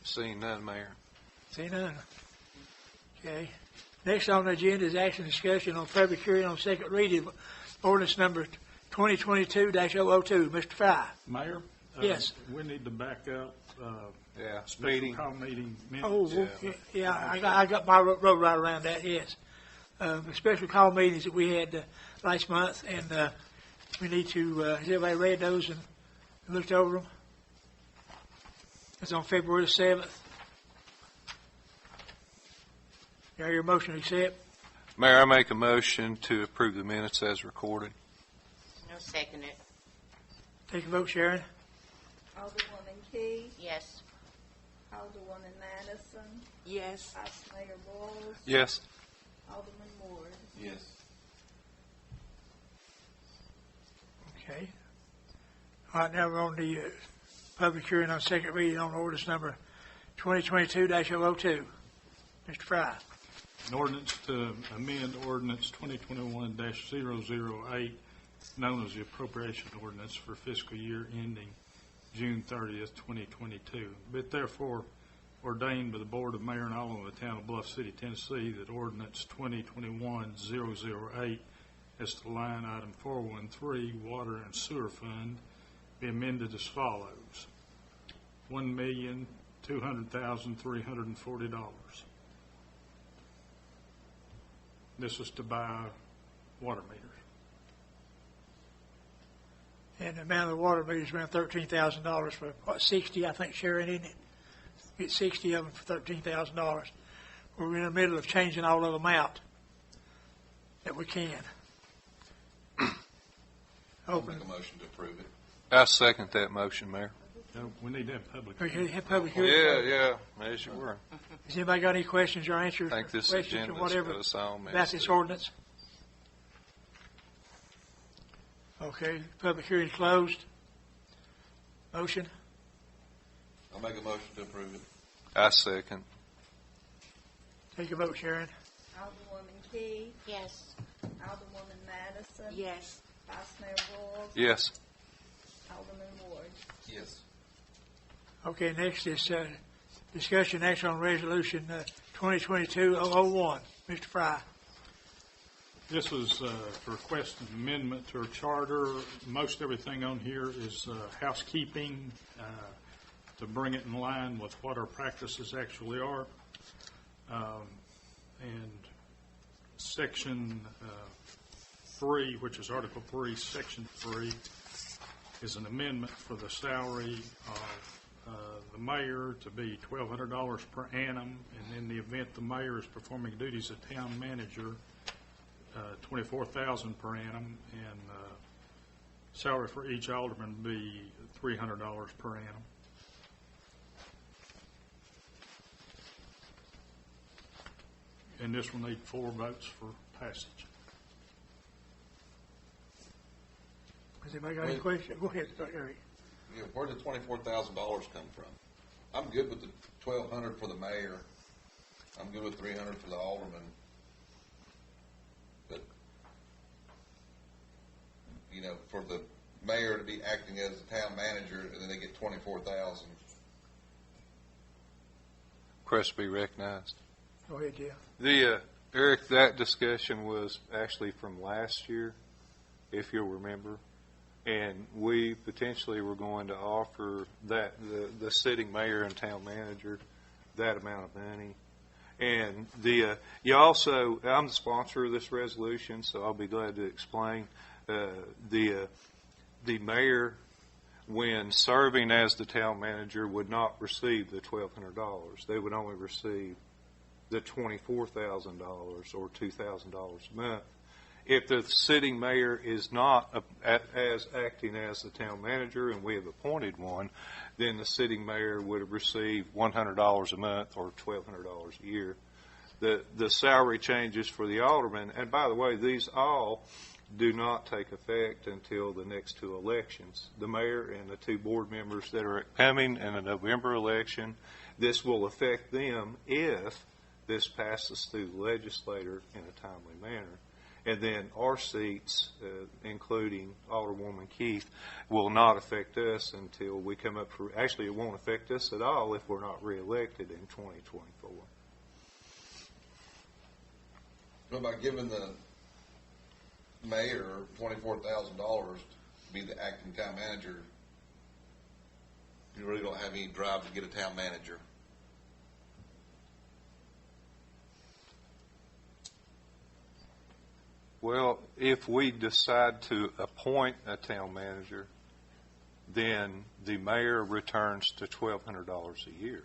Seeing none, Mayor. See none. Okay. Next on the agenda is action discussion on public hearing on second reading of ordinance number 2022-002. Mr. Fry. Mayor? Yes. We need to back up. Yeah. Special Meeting. call meeting Oh, minutes. yeah. I got my road right around that. Yes. The special call meetings that we had last month, and we need to. Has everybody read those and looked over them? It's on February the 7th. You hear your motion to accept? Mayor, I make a motion to approve the minutes as recorded. I'll second it. Take a vote, Sharon. Alderwoman Key, Yes. Alderwoman Madison, Yes. Vice Mayor Bowles, Yes. Alderman Ward. Yes. Okay. All right, now we're on the public hearing on second reading on ordinance number 2022-002. Mr. Fry. An ordinance to amend ordinance 2021-008, known as the appropriation ordinance for fiscal year ending June 30th, 2022. But therefore ordained by the Board of Mayor and Aldermen of the town of Bluff City, Tennessee, that ordinance 2021-008 as to line item 413, Water and Sewer Fund, be amended as follows: $1,200,340. This is to buy water meters. And the amount of the water meters is around $13,000 for, 60, I think, Sharon, isn't it? Get 60 of them for $13,000. We're in the middle of changing all of them out that we can. I'll make a motion to approve it. I second that motion, Mayor. No, we need to have public. We have public hearing. Yeah, as you were. Has anybody got any questions or answers? I think this questions agenda or whatever got us all messed about this up. ordinance? Okay, public hearing is closed. Motion? I'll make a motion to approve it. I second. Take your vote, Sharon. Alderwoman Key, Yes. Alderwoman Madison, Yes. Vice Mayor Bowles, Yes. Alderman Ward. Yes. Okay, next is discussion action on resolution 2022-001. Mr. Fry. This was to request an amendment to our charter. Most everything on here is housekeeping to bring it in line with what our practices actually are. And Section 3, which is Article 3, Section 3, is an amendment for the salary of the mayor to be $1,200 per annum, and in the event the mayor is performing duties as town manager, $24,000 per annum, and salary for each alderman be $300 per annum. And this will need 4 votes for passage. Has anybody got any questions? Go ahead, Eric. Yeah, where did $24,000 come from? I'm good with the $1,200 for the mayor. I'm good with $300 for the alderman. But, you know, for the mayor to be acting as the town manager, and then they get $24,000. Request to be recognized. Go ahead, Jeff. Eric, that discussion was actually from last year, if you'll remember. And we potentially were going to offer that the sitting mayor and town manager that amount of money. And you also, I'm the sponsor of this resolution, so I'll be glad to explain. The mayor, when serving as the town manager, would not receive the $1,200. They would only receive the $24,000 or $2,000 a month. If the sitting mayor is not as acting as the town manager, and we have appointed one, then the sitting mayor would have received $100 a month or $1,200 a year. The salary changes for the alderman, and by the way, these all do not take effect until the next 2 elections. The mayor and the 2 board members that are coming in the November election, this will affect them if this passes through the legislature in a timely manner. And then our seats, including Alderwoman Keith, will not affect us until we come up for, actually it won't affect us at all if we're not reelected in 2024. What about giving the mayor $24,000 to be the acting town manager? You really don't have any drive to get a town manager. Well, if we decide to appoint a town manager, then the mayor returns to $1,200 a year.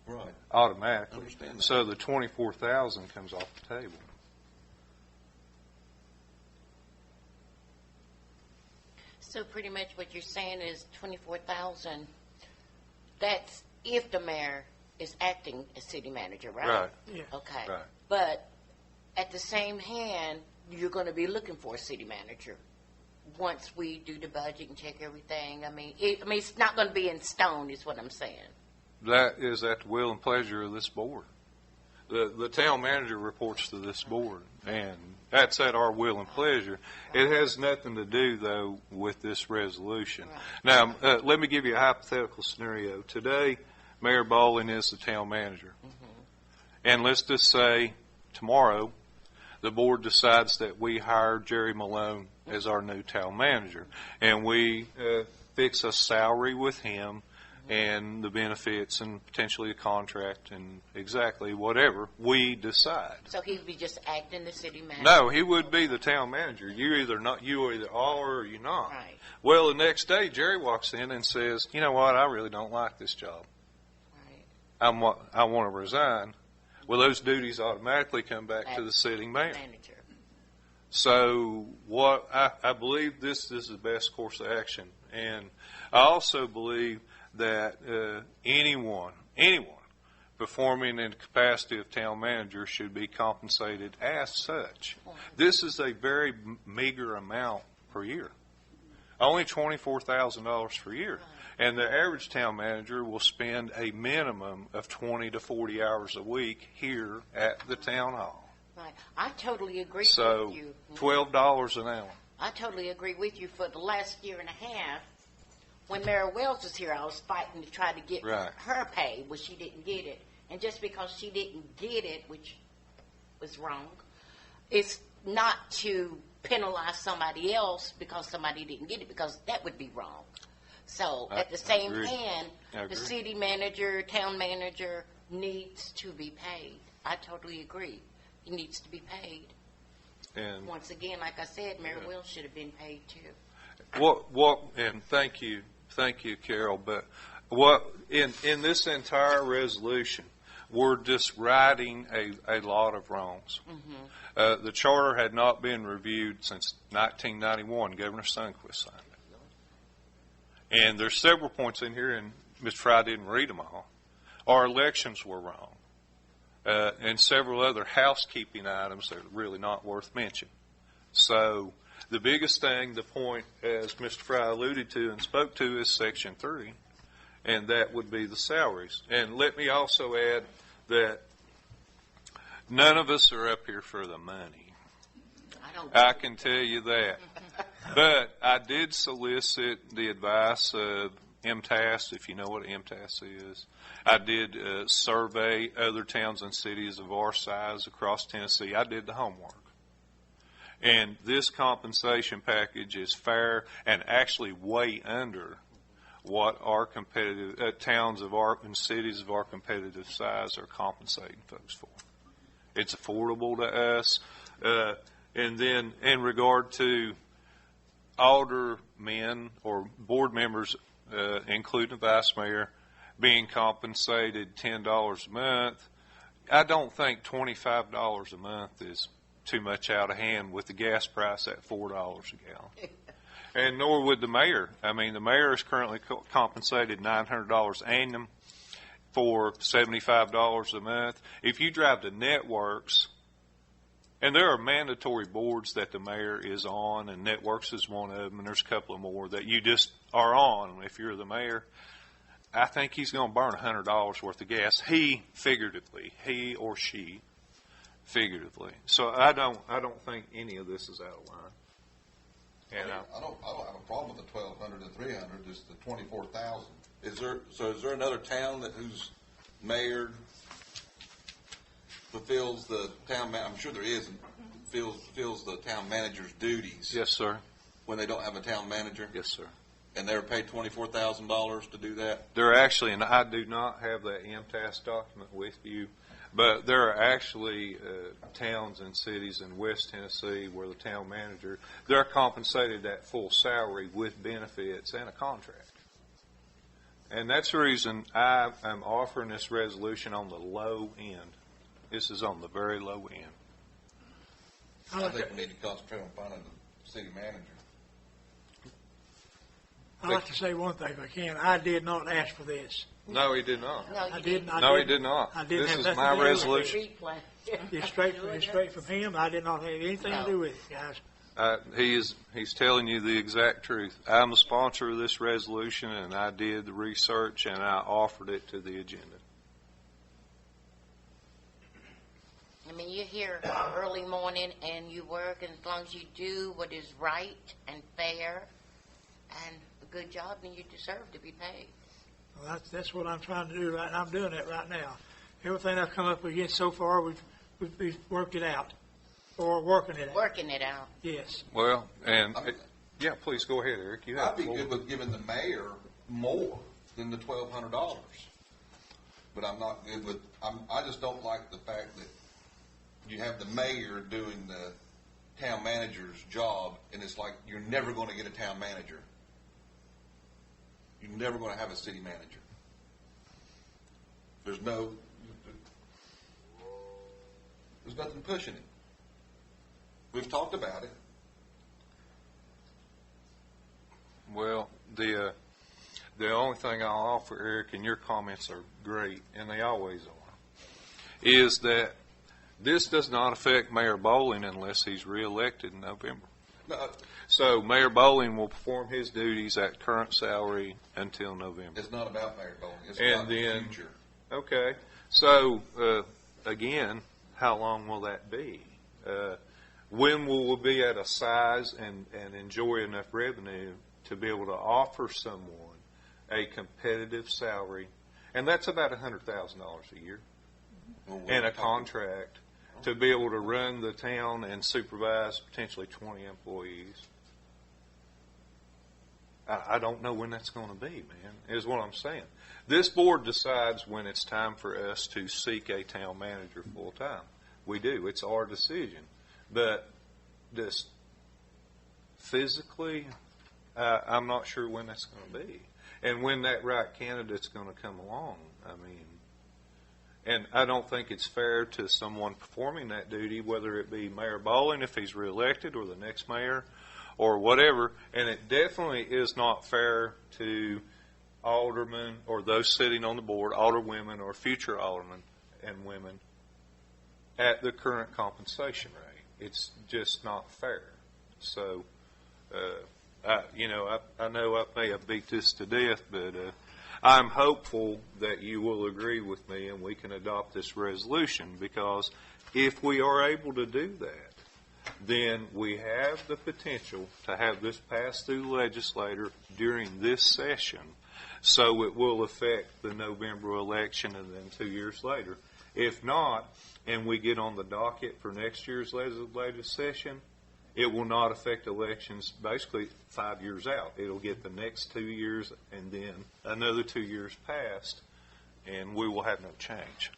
Right. Automatically. I understand that. So the $24,000 comes off the table. So pretty much what you're saying is 24,000. That's if the mayor is acting as city manager, right? Right. Yeah. Okay. Right. But at the same hand, you're going to be looking for a city manager once we do the budget and check everything. I mean, it's not going to be in stone, is what I'm saying. That is at the will and pleasure of this board. The town manager reports to this board, and that's at our will and pleasure. It has nothing to do, though, with this resolution. Right. Now, let me give you a hypothetical scenario. Today, Mayor Bowling is the town manager. Mm-hmm. And let's just say tomorrow, the board decides that we hire Jerry Malone as our new town manager, and we fix a salary with him and the benefits and potentially a contract and exactly whatever we decide. So he would be just acting the city manager? No, he would be the town manager. You either are or you're not. Right. Well, the next day, Jerry walks in and says, you know what, I really don't like this job. Right. I want to resign. Well, those duties automatically come back to the sitting mayor. Manager. So what I believe this is the best course of action. And I also believe that anyone performing in the capacity of town manager should be compensated as such. This is a very meager amount per year. Only $24,000 per year. And the average town manager will spend a minimum of 20 to 40 hours a week here at the town hall. Right. I totally agree So with you. $12 an hour. I totally agree with you. For the last year and a half, when Mary Wells was here, I was fighting to try to get Right. her pay, but she didn't get it. And just because she didn't get it, which was wrong, it's not to penalize somebody else because somebody didn't get it, because that would be wrong. So at the same agree. hand, I the agree. city manager, town manager needs to be paid. I totally agree. He needs to be paid. And Once again, like I said, Mary Wells should have been paid too. and thank you, Carol. But what in this entire resolution, we're just righting a lot of wrongs. The charter had not been reviewed since 1991. Governor Sundquist signed it. And there's several points in here, and Mr. Fry didn't read them all. Our elections were wrong. And several other housekeeping items that are really not worth mentioning. So the biggest thing, the point, as Mr. Fry alluded to and spoke to, is Section 3, and that would be the salaries. And let me also add that none of us are up here for the money. I can tell you that. But I did solicit the advice of MTAS, if you know what MTAS is. I did survey other towns and cities of our size across Tennessee. I did the homework. And this compensation package is fair and actually way under what our competitive towns of our and cities of our competitive size are compensating folks for. It's affordable to us. And then in regard to aldermen or board members, including the vice mayor, being compensated $10 a month, I don't think $25 a month is too much out of hand with the gas price at $4 a gallon. And nor would the mayor. I mean, the mayor is currently compensated $900 annually for $75 a month. If you drive to Networks, and there are mandatory boards that the mayor is on, and Networks is one of them, and there's a couple of more that you just are on if you're the mayor. I think he's going to burn $100 worth of gas. He or she figuratively. So I don't think any of this is out of line. And I don't have a problem with the 1,200 and 300, just the 24,000. Is there another town whose mayor fulfills the town? I'm sure there is. Fulfills the town manager's duties. Yes, sir. When they don't have a town manager. Yes, sir. And they're paid $24,000 to do that. They're actually, and I do not have that MTAS document with you, but there are actually towns and cities in West Tennessee where the town manager, they're compensated at full salary with benefits and a contract. And that's the reason I am offering this resolution on the low end. This is on the very low end. I think we need to concentrate on finding the city manager. I'd like to say one thing if I can. I did not ask for this. No, he did not. No, He did not. I didn't This have is nothing my to do with it. resolution. It's straight from him. I did not have anything to do with it, guys. He's telling you the exact truth. I'm the sponsor of this resolution, and I did the research, and I offered it to the agenda. I mean, you're here early morning and you work, and as long as you do what is right and fair and a good job, then you deserve to be paid. Well, that's what I'm trying to do right now. I'm doing that right now. Everything I've come up against so far, we've worked it out, or working it out. Working it out. Yes. Well, and yeah, please go ahead, Eric. You have I'd be the floor. good with giving the mayor more than the $1,200, but I'm not good with. I just don't like the fact that you have the mayor doing the town manager's job, and it's like you're never going to get a town manager. You're never going to have a city manager. There's nothing pushing it. We've talked about it. Well, the only thing I'll offer, Eric, and your comments are great, and they always are, is that this does not affect Mayor Bowling unless he's reelected in November. No, So Mayor Bowling will perform his duties at current salary until November. it's not about Mayor Bowling. It's And about the then- future. Okay. So, again, how long will that be? When will we be at a size and enjoy enough revenue to be able to offer someone a competitive salary? And that's about $100,000 a year Well, and we're a talking- contract to be able to run the town and supervise potentially 20 employees. I don't know when that's going to be, man, is what I'm saying. This board decides when it's time for us to seek a town manager full time. We do. It's our decision. But just physically, I'm not sure when that's going to be. And when that right candidate's going to come along. I mean, and I don't think it's fair to someone performing that duty, whether it be Mayor Bowling if he's reelected or the next mayor or whatever. And it definitely is not fair to aldermen or those sitting on the board, alderwomen or future aldermen and women at the current compensation rate. It's just not fair. So, I know I may have beat this to death, but I'm hopeful that you will agree with me and we can adopt this resolution, because if we are able to do that, then we have the potential to have this passed through the legislature during this session, so it will affect the November election and then 2 years later. If not, and we get on the docket for next year's legislative session, it will not affect elections basically 5 years out. It'll get the next 2 years and then another 2 years past, and we will have no change.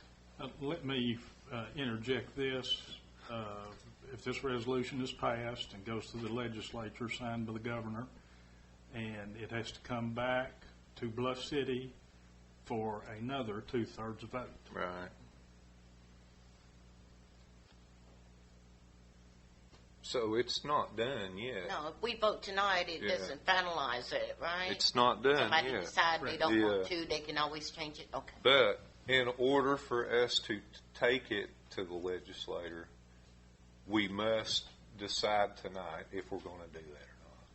Let me interject this. If this resolution is passed and goes to the legislature, signed by the governor, and it has to come back to Bluff City for another 2/3 vote. Right. So it's not done yet. No, if we vote tonight, it Yeah. doesn't finalize it, right? It's not done Somebody yet. decide they don't Yeah. want to, they can always change it. Okay. But in order for us to take it to the legislator, we must decide tonight if we're going to do that or not.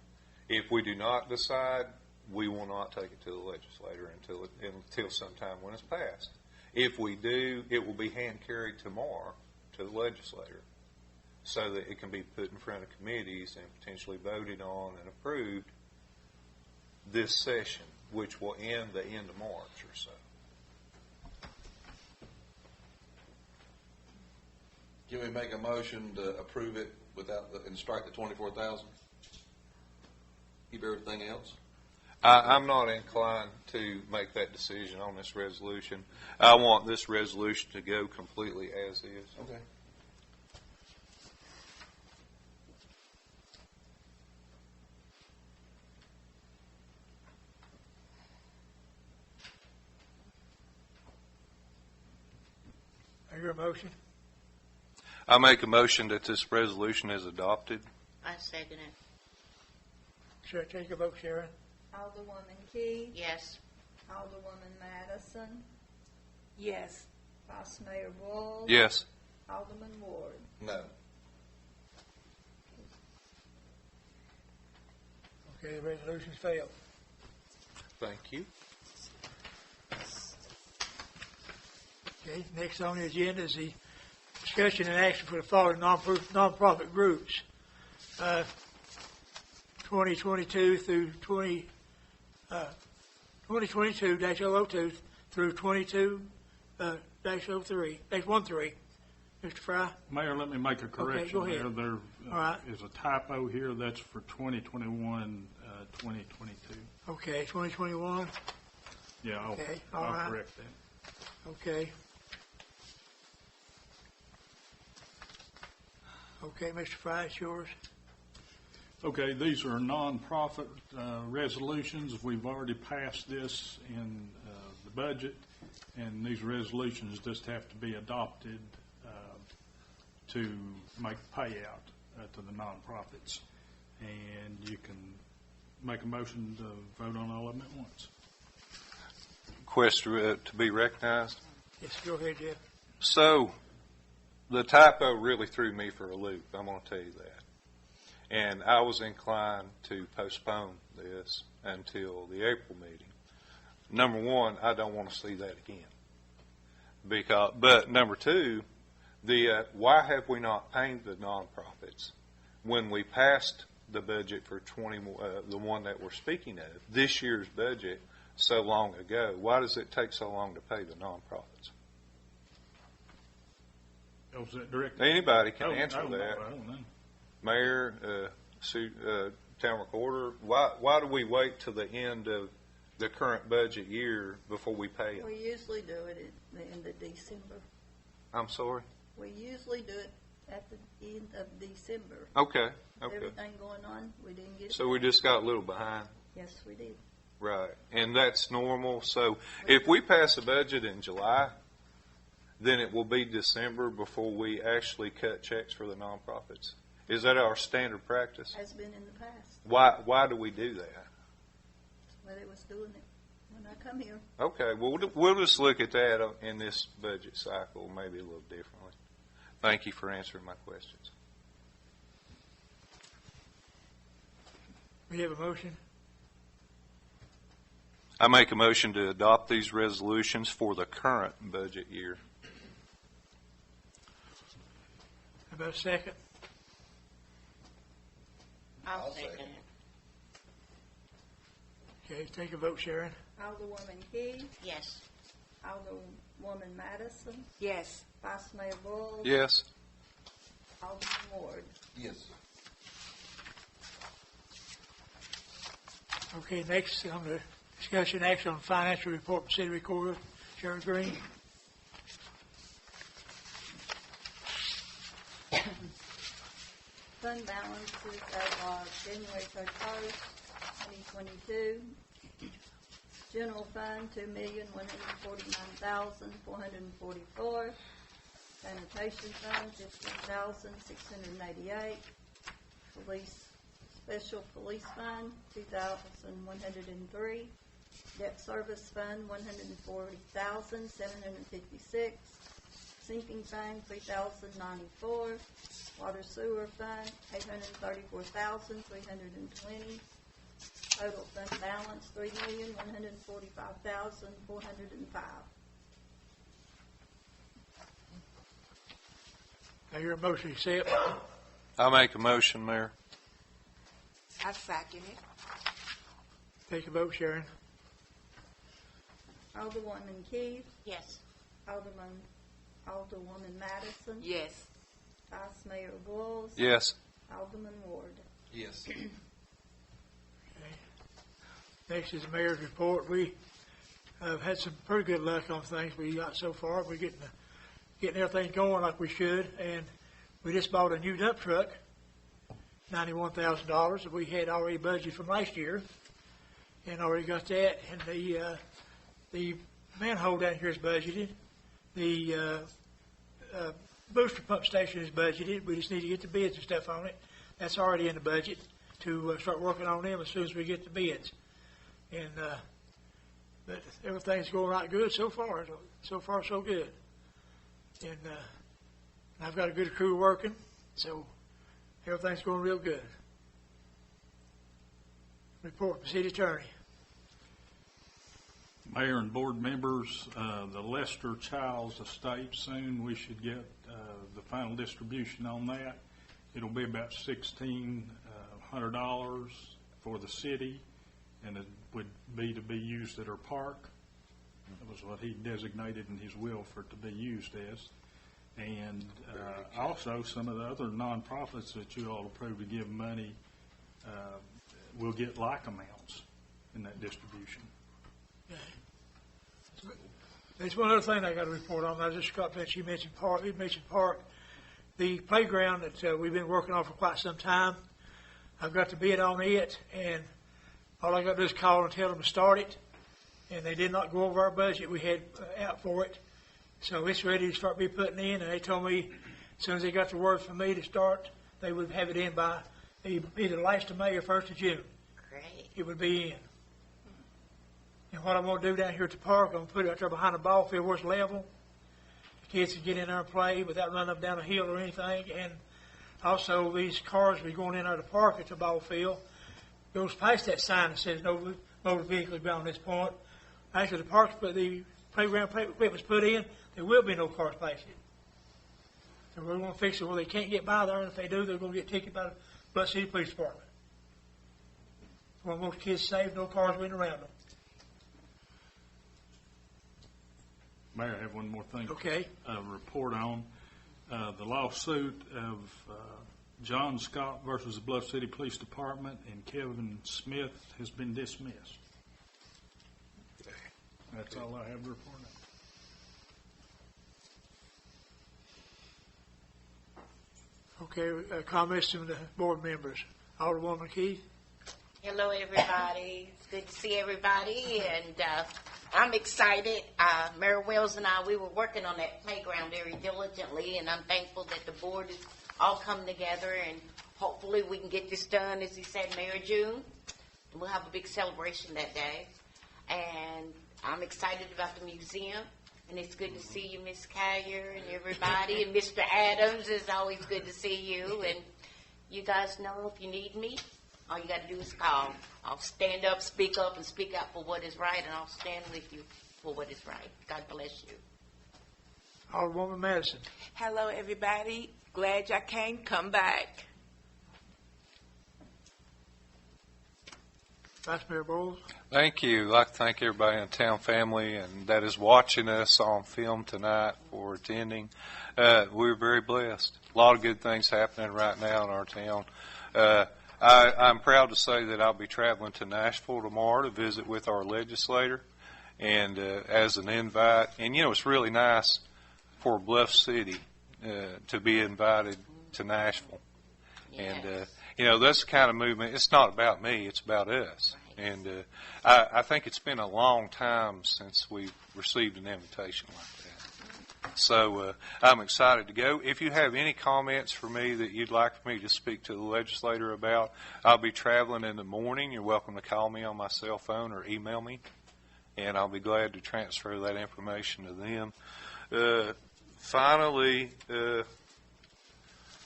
If we do not decide, we will not take it to the legislator until sometime when it's passed. If we do, it will be hand carried tomorrow to the legislator, so that it can be put in front of committees and potentially voted on and approved this session, which will end the end of March or so. Can we make a motion to approve it and strike the 24,000? Keep everything else? I'm not inclined to make that decision on this resolution. I want this resolution to go completely as is. Okay. Is there a motion? I make a motion that this resolution is adopted. I second it. Sure, take a vote, Sharon. Alderwoman Key, Yes. Alderwoman Madison, Yes. Vice Mayor Bull. Yes. Alderman Ward. No. Okay, the resolution's failed. Thank you. Okay, next on the agenda is the discussion and action for the following nonprofit groups. 2022 through 2022-002 through 22-03, Mr. Fry. Mayor, let me make a correction. go ahead. There All right. is a typo here. That's for 2021, 2022. Okay, 2021. Yeah, Okay, all I'll right. correct that. Okay. Okay, Mr. Fry, it's yours. Okay, these are nonprofit resolutions. We've already passed this in the budget, and these resolutions just have to be adopted to make payout to the nonprofits. And you can make a motion to vote on all of them at once. Question to be recognized. Yes, go ahead, Jeff. So, the typo really threw me for a loop. I'm going to tell you that. And I was inclined to postpone this until the April meeting. Number one, I don't want to see that again. But number two, why have we not paid the nonprofits when we passed the budget for the one that we're speaking of, this year's budget, so long ago? Why does it take so long to pay the nonprofits? Was that direct? Anybody can answer I don't that. know. I don't know. Mayor, town recorder, why do we wait till the end of the current budget year before we pay it? We usually do it at the end of December. I'm sorry? We usually do it at the end of December. Okay. Everything going on, we didn't get it. So we just got a little behind. Yes, we did. Right. And that's normal. So if we pass a budget in July, then it will be December before we actually cut checks for the nonprofits. Is that our standard practice? Has been in the past. Why do we do that? That's the way they was doing it when I come here. Okay, well, we'll just look at that in this budget cycle, maybe a little differently. Thank you for answering my questions. We have a motion. I make a motion to adopt these resolutions for the current budget year. How about a second? I'll second it. Okay, take a vote, Sharon. Alderwoman Key, Yes. Alderwoman Madison, Yes. Vice Mayor Bulls, Yes. Alderman Ward. Yes. Okay, next on the discussion action on financial report from City Recorder, Sharon Green. Fund balances as of January 31st, 2022. General fund, $2,149,444. Sanitation fund, $15,688. Special police fund, $2,103. Debt service fund, $140,756. Sinking fund, $3,094. Water sewer fund, $834,320. Total fund balance, $3,145,405. I hear a motion, accept. I make a motion, Mayor. I second it. Take a vote, Sharon. Alderwoman Keith, Yes. Alderwoman Madison, Yes. Vice Mayor Bulls, Yes. Alderman Ward. Yes. Next is the mayor's report. We have had some pretty good luck on things we got so far. We're getting everything going like we should, and we just bought a new dump truck, $91,000 that we had already budgeted from last year, and already got that. And the manhole down here is budgeted. The booster pump station is budgeted. We just need to get the bids and stuff on it. That's already in the budget to start working on them as soon as we get the bids. And but everything's going right good so far. So far, so good. And I've got a good crew working, so everything's going real good. Report from City Attorney. Mayor and board members, the Lester Childs estate, soon we should get the final distribution on that. It'll be about $1,600 for the city, and it would be to be used at her park. That was what he designated in his will for it to be used as. And also some of the other nonprofits that you all approved to give money will get like amounts in that distribution. There's one other thing I got to report on. I just got that you mentioned park. The playground that we've been working on for quite some time. I've got the bid on it, and all I got to do is call and tell them to start it. And they did not go over our budget we had out for it, so it's ready to start be putting in. And they told me as soon as they got the word from me to start, they would have it in by either last of May or 1st of June. Great. It would be in. And what I'm going to do down here at the park, I'm going to put it out there behind the ball field where it's level. The kids can get in there and play without running up down a hill or anything. And Also, these cars be going in out of the park at the ball field, goes past that sign that says no motor vehicle beyond this point. After the parks, but the playground equipment's put in, there will be no cars passing. So we're going to fix it where they can't get by there, and if they do, they're going to get ticketed by the Bluff City Police Department. We want most kids safe, no cars running around them. Mayor, I have one more thing. Okay. Report on the lawsuit of John Scott versus the Bluff City Police Department and Kevin Smith has been dismissed. That's all I have to report on. Okay, comments from the board members. Alderwoman Keith? Hello, everybody. It's good to see everybody, and I'm excited. Mayor Wells and I, we were working on that playground very diligently, and I'm thankful that the board has all come together, and hopefully we can get this done, as he said, May or June. And we'll have a big celebration that day. And I'm excited about the museum, and it's good to see you, Miss Collier, and everybody, and Mr. Adams. It's always good to see you, and you guys know if you need me, all you got to do is call. I'll stand up, speak and speak out for what is right, and I'll stand with you for what is right. God bless you. Alderwoman Madison? Hello, everybody. Glad y'all came. Come back. Vice Mayor Bowles? Thank you. I'd like to thank everybody in the town family and that is watching us on film tonight for attending. We're very blessed. A lot of good things happening right now in our town. I'm proud to say that I'll be traveling to Nashville tomorrow to visit with our legislator and as an invite. And, you know, it's really nice for Bluff City to be invited to Nashville. Yes. And, you know, that's the kind of movement. It's not about me. It's about us. Right. And I think it's been a long time since we've received an invitation like that. So I'm excited to go. If you have any comments for me that you'd like for me to speak to the legislator about, I'll be traveling in the morning. You're welcome to call me on my cell phone or email me, and I'll be glad to transfer that information to them. Finally,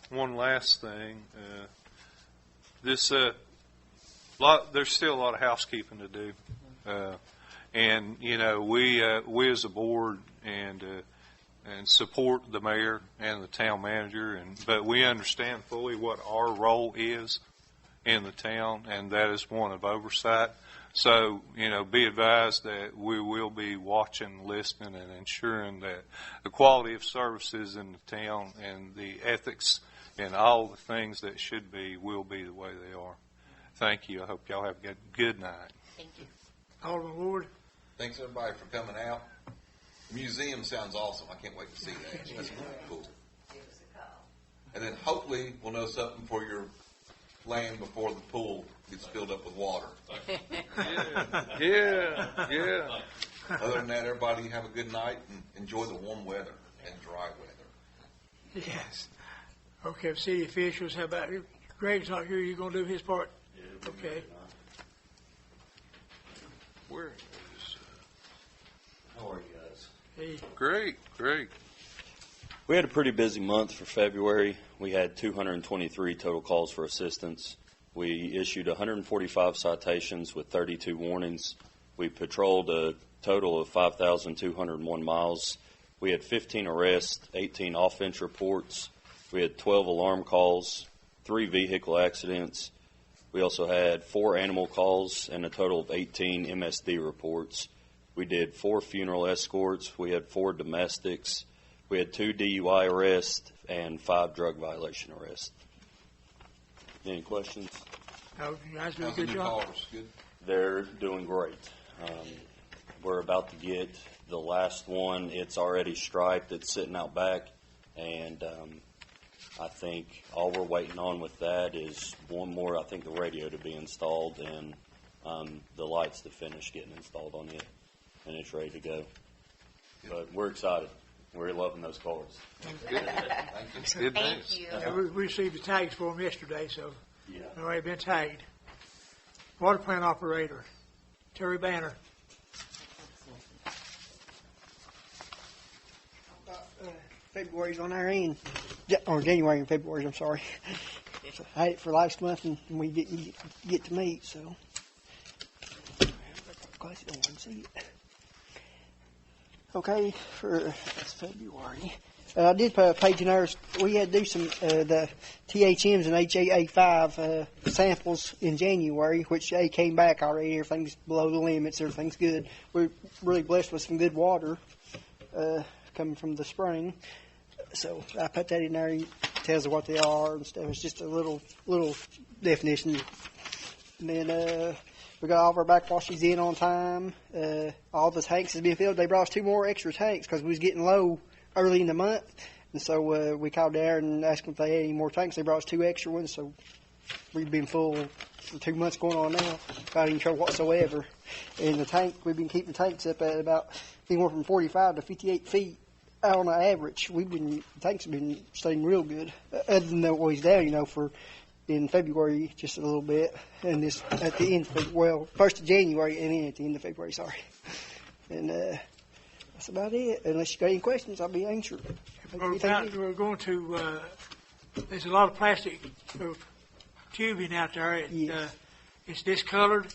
one last thing. There's still a lot of housekeeping to do, and you know we as a board and support the mayor and the town manager, but we understand fully what our role is in the town, and that is one of oversight. So, you know, be advised that we will be watching, listening, and ensuring that the quality of services in the town and the ethics and all the things that should be will be the way they are. Thank you. I hope y'all have a good night. Thank you. Alderman Ward? Thanks everybody for coming out. The museum sounds awesome. I can't wait to see that. That's cool. And then hopefully we'll know something for your land before the pool gets filled up with water. Yeah. Other than that, everybody have a good night and enjoy the warm weather and dry weather. Yes. Okay, city officials, how about you? Greg's not here. You going to do his part? Yeah. Okay. Where is? How are you guys? Hey. Great. We had a pretty busy month for February. We had 223 total calls for assistance. We issued 145 citations with 32 warnings. We patrolled a total of 5,201 miles. We had 15 arrests, 18 offense reports. We had 12 alarm calls, 3 vehicle accidents. We also had 4 animal calls and a total of 18 MSD reports. We did 4 funeral escorts. We had 4 domestics. We had 2 DUI arrests and 5 drug violation arrests. Any questions? Oh, you guys do a How's the good new job. cars? Good. They're doing great. We're about to get the last one. It's already striped. It's sitting out back. And I think all we're waiting on with that is one more, I think, the radio to be installed and the lights to finish getting installed on it. And it's ready to go. But we're excited. We're loving those cars. Good. Thank you. Thank you. Yeah, we received the tags for them yesterday, so Yeah. they've already been tagged. Water plant operator, Terry Banner. February's on our end. or January and February, I'm sorry. So I had it for last month, and we didn't get to meet, so. Glasses, don't want to see it. Okay, that's February. I did put a page in there. We had to do some the THMs and HAA5 samples in January, which they came back already. Everything's below the limits. Everything's good. We're really blessed with some good water coming from the spring. So I put that in there. It tells her what they are and stuff. It's just a little definition. And then we got all of our backwashes in on time. All the tanks has been filled. They brought us 2 more extra tanks because we was getting low early in the month. And so we called there and asked them if they had any more tanks. They brought us 2 extra ones. So we've been full for 2 months going on now without any trouble whatsoever. And the tank, we've been keeping the tanks up at about anywhere from 45 to 58 feet on the average. The tanks have been staying real good. Other than that, what he's down, in February just a little bit, and this at the end of, 1st of January and then at the end of February, sorry. And that's about it. Unless you got any questions, I'll be answered. We're going to, there's a lot of plastic tubing out there. It's discolored.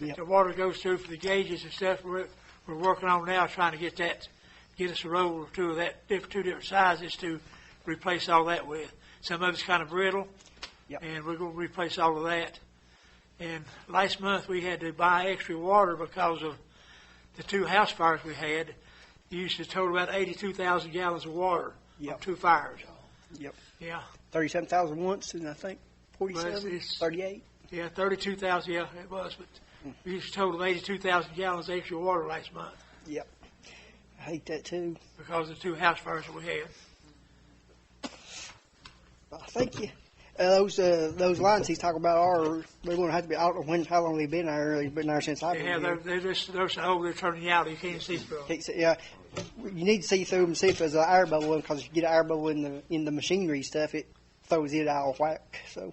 Yep. The water goes through for the gauges and stuff. We're working on now trying to get us a roll or 2 of that, 2 different sizes to replace all that with. Some of it's kind of brittle. Yep. And we're going to replace all of that. And last month we had to buy extra water because of the 2 house fires we had. We used to total about 82,000 gallons of water on 2 fires. Yep. Yeah. 37,000 once, and I think 47, 38. Yeah, 32,000. Yeah, it was. But we used to total 82,000 gallons of extra water last month. Yep. I hate that too. Because of the 2 house fires that we had. Thank you. Those lines he's talking about they're going to have to be. I don't know how long they've been there. They've been there since I've been here. They're so old they're turning out. You can't see through them. Yeah, you need to see through them and see if there's an air bubble because if you get an air bubble in the machinery stuff, it throws it out of whack. So,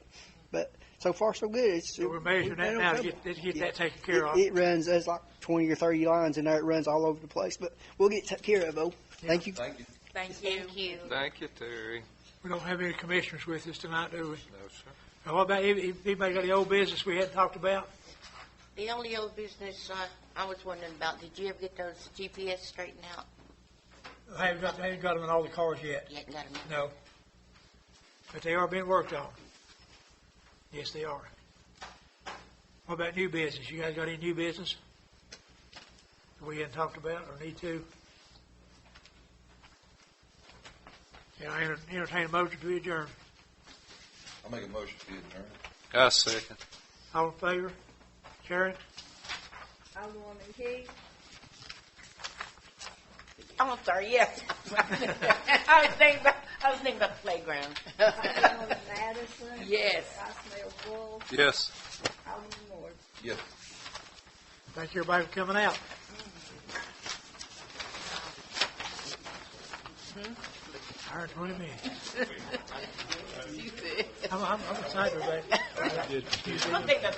but so far so good. So we're measuring that now to get that taken care of. It runs. There's like 20 or 30 lines in there. It runs all over the place, but we'll get taken care of, though. Thank you. Thank you. Thank you. Thank you, Terry. We don't have any commissioners with us tonight, do we? No, sir. Now, what about anybody got any old business we hadn't talked about? The only old business I was wondering about, did you ever get those GPS straightened out? I haven't got them in all the cars yet. You haven't got them in? No. But they are being worked on. Yes, they are. What about new business? You guys got any new business that we hadn't talked about or need to? Can I entertain a motion to adjourn? I'll make a motion to adjourn. I second. All in favor? Sharon? Alderwoman Key. Oh, I'm sorry, yes. I was thinking about the playground. Alderwoman Madison. Yes. Vice Mayor Wolf. Yes. Alderman Ward. Yes. Thank you, everybody, for coming out. Hour and 20 minutes. I'm excited about it. I think that's